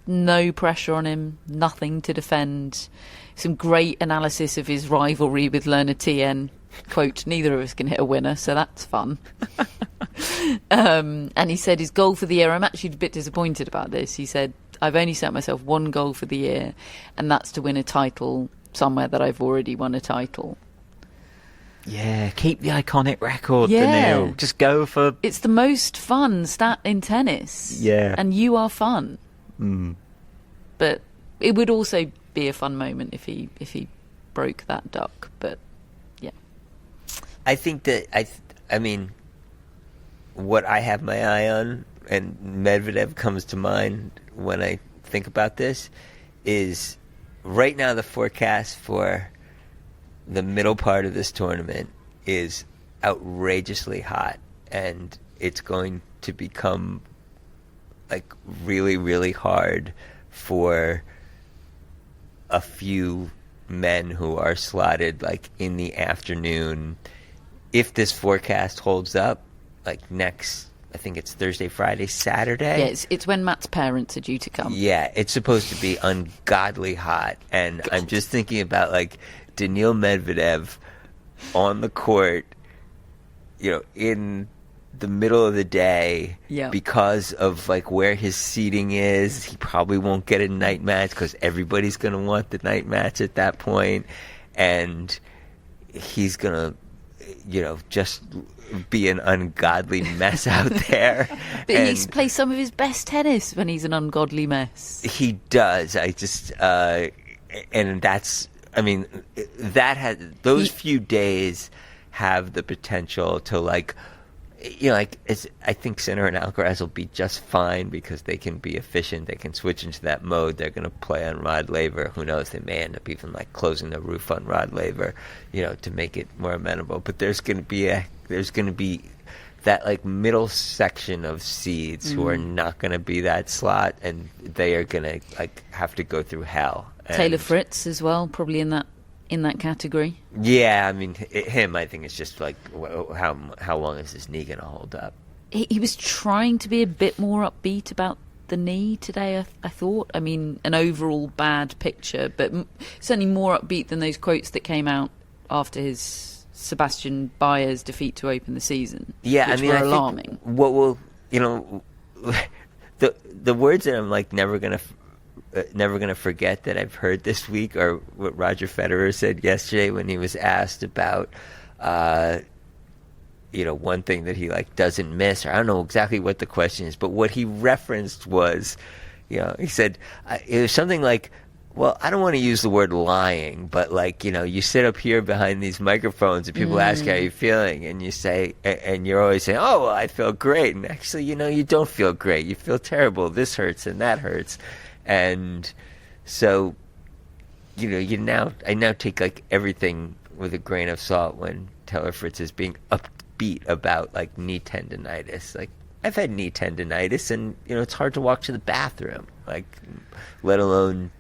no pressure on him, nothing to defend. Some great analysis of his rivalry with Lerner Tien. Quote, neither of us can hit a winner, so that's fun. And he said his goal for the year, I'm actually a bit disappointed about this. He said, I've only set myself one goal for the year, and that's to win a title somewhere that I've already won a title. Yeah, keep the iconic record, Daniil. Just go for... It's the most fun stat in tennis. Yeah. And you are fun. But it would also be a fun moment if he broke that duck, but yeah. I think that I mean, what I have my eye on, and Medvedev comes to mind when I think about this, is right now the forecast for the middle part of this tournament is outrageously hot, and it's going to become like really, really hard for a few men who are slotted like in the afternoon. If this forecast holds up, like next, I think it's Thursday, Friday, Saturday. Yeah, it's when Matt's parents are due to come. Yeah, it's supposed to be ungodly hot. And I'm just thinking about like Daniil Medvedev on the court, in the middle of the day, because of like where his seating is. He probably won't get a night match because everybody's going to want the night match at that point, and he's going to just be an ungodly mess out there. But he plays some of his best tennis when he's an ungodly mess. He does. And that's, I mean, those few days have the potential to I think Sinner and Alcaraz will be just fine because they can be efficient. They can switch into that mode. They're going to play on Rod Laver. Who knows? They may end up even like closing the roof on Rod Laver, to make it more amenable. But there's going to be that like middle section of seeds who are not going to be that slot, and they are going to like have to go through hell. Taylor Fritz as well, probably in that category. Yeah, I mean, him, I think it's just like, how long is his knee going to hold up? He was trying to be a bit more upbeat about the knee today, I thought. I mean, an overall bad picture, but certainly more upbeat than those quotes that came out after his Sebastian Baez defeat to open the season. Yeah, which I mean, were I alarming. think what will, the words that I'm like never going to forget that I've heard this week are what Roger Federer said yesterday when he was asked about, one thing that he like doesn't miss, or I don't know exactly what the question is, but what he referenced was, he said it was something like, well, I don't want to use the word lying, but like, you sit up here behind these microphones and people ask how you're feeling, and you say, and you're always saying, oh, well, I feel great, and actually, you don't feel great, you feel terrible, this hurts and that hurts. And so, I now take like everything with a grain of salt when Taylor Fritz is being upbeat about like knee tendonitis. Like, I've had knee tendonitis, and it's hard to walk to the bathroom, like, let alone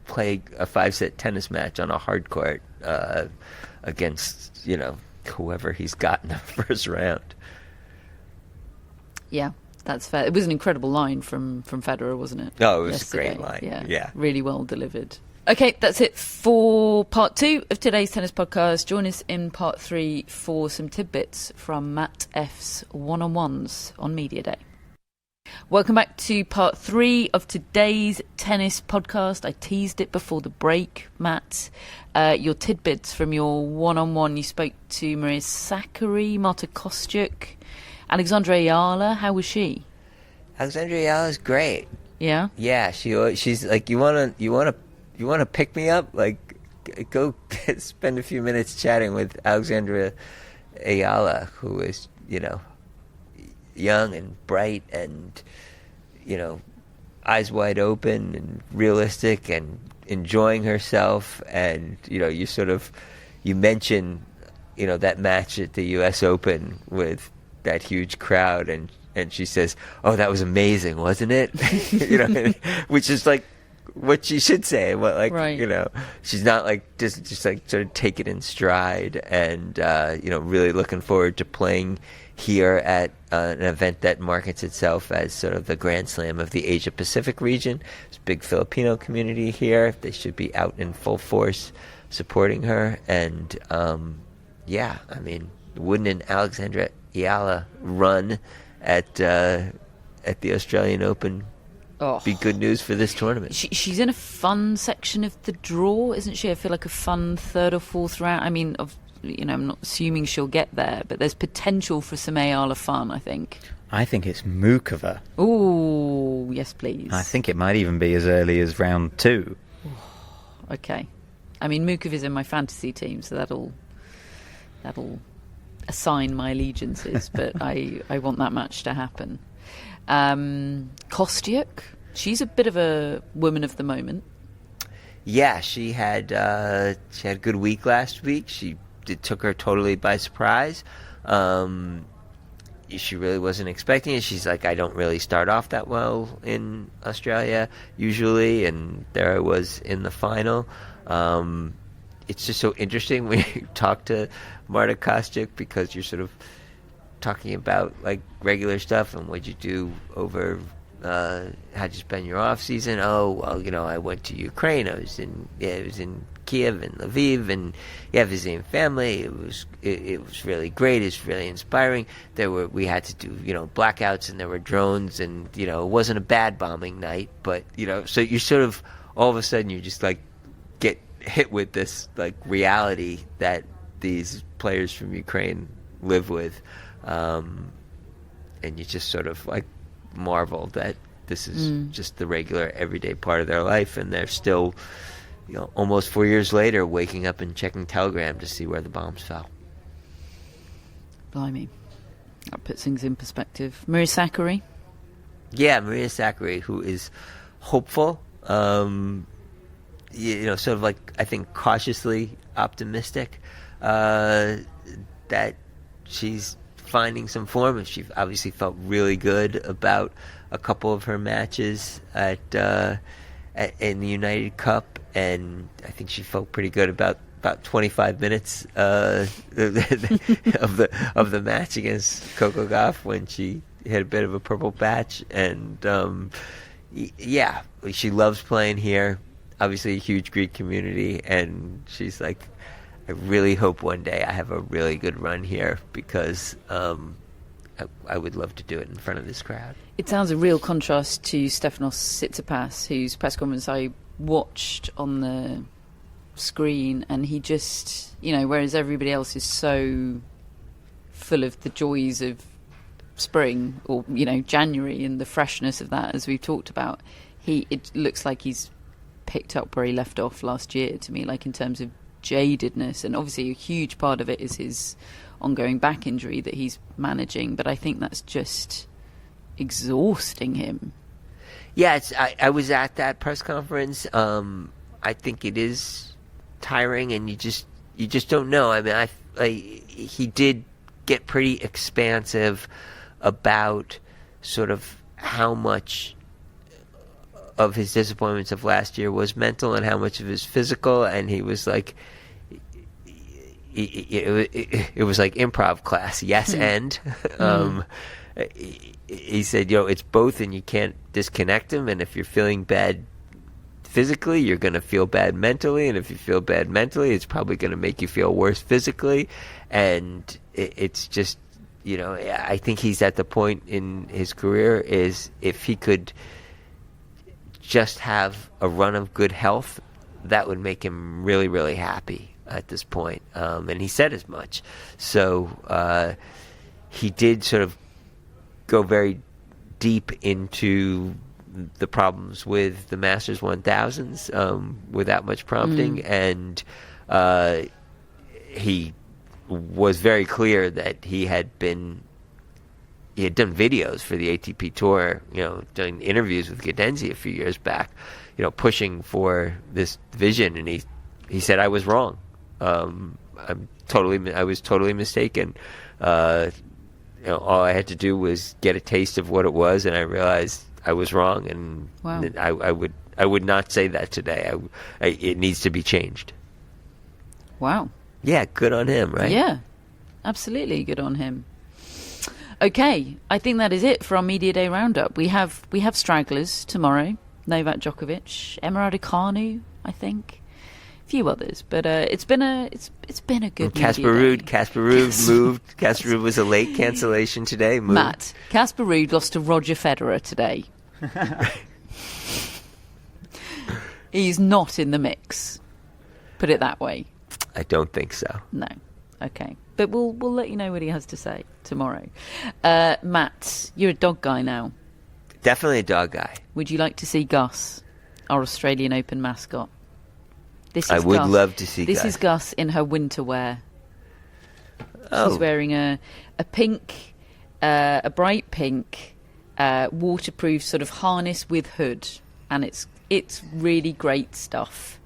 play a 5-set tennis match on a hard court against whoever he's got in the first round. Yeah. That's fair. It was an incredible line from Federer, wasn't it? Oh, it was yesterday. a great line. Yeah. Really well delivered. Okay, that's it for part 2 of today's tennis podcast. Join us in part 3 for some tidbits from Matt F's one-on-ones on Media Day. Welcome back to part 3 of today's tennis podcast. I teased it before the break, Matt. Your tidbits from your one-on-one. You spoke to Maria Sakkari, Marta Kostyuk, Alexandra Ayala. How was she? Alexandra Ayala is great. Yeah. Yeah, she's like, you wanna pick me up? Like, go spend a few minutes chatting with Alexandra Ayala, who is young and bright and eyes wide open and realistic and enjoying herself, and you sort of you mention, that match at the U.S. Open with that huge crowd, and she says, "Oh, that was amazing, wasn't it?" Which is like what she should say. What right. She's not like just like sort of take it in stride, and really looking forward to playing here at an event that markets itself as sort of the Grand Slam of the Asia Pacific region. There's a big Filipino community here. They should be out in full force supporting her, and wouldn't an Alexandra Ayala run at the Australian Open be good news for this tournament? She's in a fun section of the draw, isn't she? I feel like a fun third or fourth round. I mean, I'm not assuming she'll get there, but there's potential for some Ayala fun, I think. I think it's Mukova. Ooh, yes, please. I think it might even be as early as round 2. Okay. I mean, Mukova's in my fantasy team, so that'll assign my allegiances, but I want that match to happen. Kostyuk, she's a bit of a woman of the moment. Yeah, she had a good week last week. It took her totally by surprise. She really wasn't expecting it. She's like, I don't really start off that well in Australia usually, and there I was in the final. It's just so interesting when you talk to Marta Kostyuk, because you're sort of talking about like regular stuff and what you do over how'd you spend your off season. Oh, well, I went to Ukraine. I was in Kiev and Lviv, and visiting family. It was really great. It's really inspiring. We had to do blackouts, and there were drones, and it wasn't a bad bombing night, but so you sort of all of a sudden you just like get hit with this like reality that these players from Ukraine live with, and you just sort of like marvel that this is just the regular everyday part of their life, and they're still almost 4 years later waking up and checking Telegram to see where the bombs fell. Blimey, that puts things in perspective. Maria Sakkari? Yeah, Maria Sakkari, who is hopeful, sort of like, I think, cautiously optimistic that she's finding some form, and she obviously felt really good about a couple of her matches in the United Cup, and I think she felt pretty good about 25 minutes of the match against Coco Gauff when she hit a bit of a purple patch, and she loves playing here. Obviously a huge Greek community, and she's like, I really hope one day I have a really good run here, because I would love to do it in front of this crowd. It sounds a real contrast to Stefanos Tsitsipas, whose press conference I watched on the screen, and he just, whereas everybody else is so full of the joys of spring or, January and the freshness of that, as we've talked about, it looks like he's picked up where he left off last year to me, like in terms of jadedness, and obviously a huge part of it is his ongoing back injury that he's managing, but I think that's just exhausting him. Yeah, I was at that press conference. I think it is tiring, and you just don't know. I mean, he did get pretty expansive about sort of how much of his disappointments of last year was mental and how much of his physical, and he was like, it was like improv class, yes, and he said, it's both, and you can't disconnect them, and if you're feeling bad physically, you're going to feel bad mentally, and if you feel bad mentally, it's probably going to make you feel worse physically, and it's just, I think he's at the point in his career is if he could just have a run of good health, that would make him really, really happy at this point. And he said as much. So he did sort of go very deep into the problems with the Masters 1000s without much prompting. And he was very clear that he had done videos for the ATP Tour, doing interviews with Gadenzi a few years back, pushing for this vision, and he said, I was wrong. I was totally mistaken. All I had to do was get a taste of what it was, and I realized I was wrong. And wow. I would not say that today. It needs to be changed. Wow. Yeah, good on him, right? Yeah, absolutely good on him. Okay, I think that is it for our Media Day roundup. We have stragglers tomorrow. Novak Djokovic, Emma Raducanu, I think, a few others. But it's been a good. Casper Ruud moved. Casper Ruud was a late cancellation today. Moved. Matt, Casper Ruud lost to Roger Federer today. He's not in the mix. Put it that way. I don't think so. No. Okay. But we'll let you know what he has to say tomorrow. Matt, you're a dog guy now. Definitely a dog guy. Would you like to see Gus, our Australian Open mascot? I would love to see Gus. This is Gus in her winter wear. Oh. She's wearing a pink, a bright pink, waterproof sort of harness with hood. And it's really great stuff.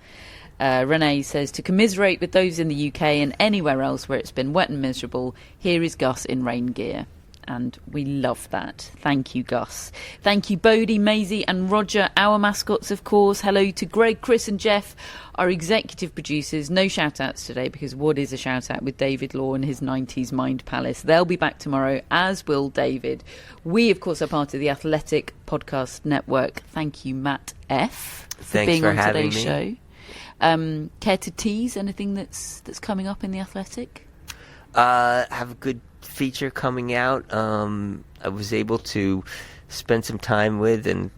Renee says, to commiserate with those in the UK and anywhere else where it's been wet and miserable, here is Gus in rain gear. And we love that. Thank you, Gus. Thank you, Bodie, Maisie and Roger, our mascots, of course. Hello to Greg, Chris and Jeff, our executive producers. No shout-outs today because what is a shout-out with David Law and his 90s Mind Palace? They'll be back tomorrow, as will David. We, of course, are part of the Athletic Podcast Network. Thank you, Matt F., for being on today's show. Care to tease anything that's coming up in the Athletic? Have a good feature coming out. I was able to spend some time with and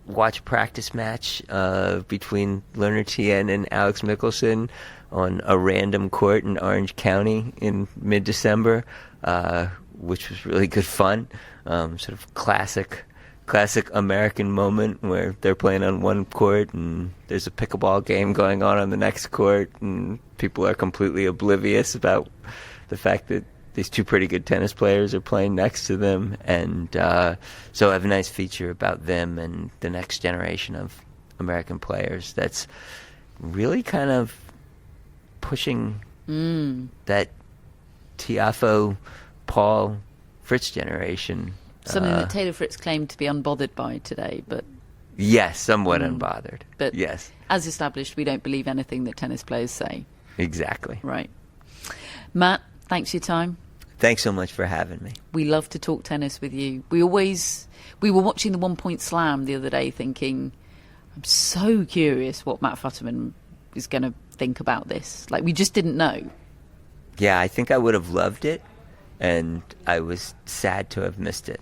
watch a practice match between Lerner Tien and Alex Mickelson on a random court in Orange County in mid-December, which was really good fun. Sort of classic American moment where they're playing on one court and there's a pickleball game going on the next court, and people are completely oblivious about the fact that these two pretty good tennis players are playing next to them. And so I have a nice feature about them and the next generation of American players that's really kind of pushing that Tiafoe, Paul, Fritz generation. Something that Taylor Fritz claimed to be unbothered by today, but... Yes, somewhat unbothered. But yes, as established, we don't believe anything that tennis players say. Exactly. Right. Matt, thanks for your time. Thanks so much for having me. We love to talk tennis with you. We were watching the 1 Point Slam the other day thinking, I'm so curious what Matt Futterman is going to think about this. Like, we just didn't know. Yeah, I think I would have loved it, and I was sad to have missed it.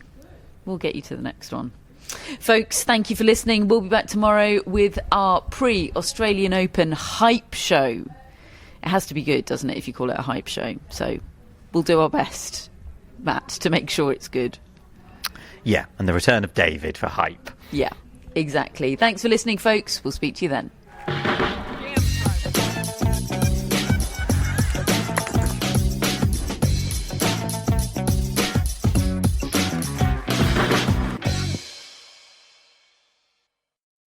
We'll get you to the next one. Folks, thank you for listening. We'll be back tomorrow with our pre-Australian Open hype show. It has to be good, doesn't it, if you call it a hype show? So we'll do our best, Matt, to make sure it's good. Yeah, and the return of David for hype. Yeah, exactly. Thanks for listening, folks. We'll speak to you then.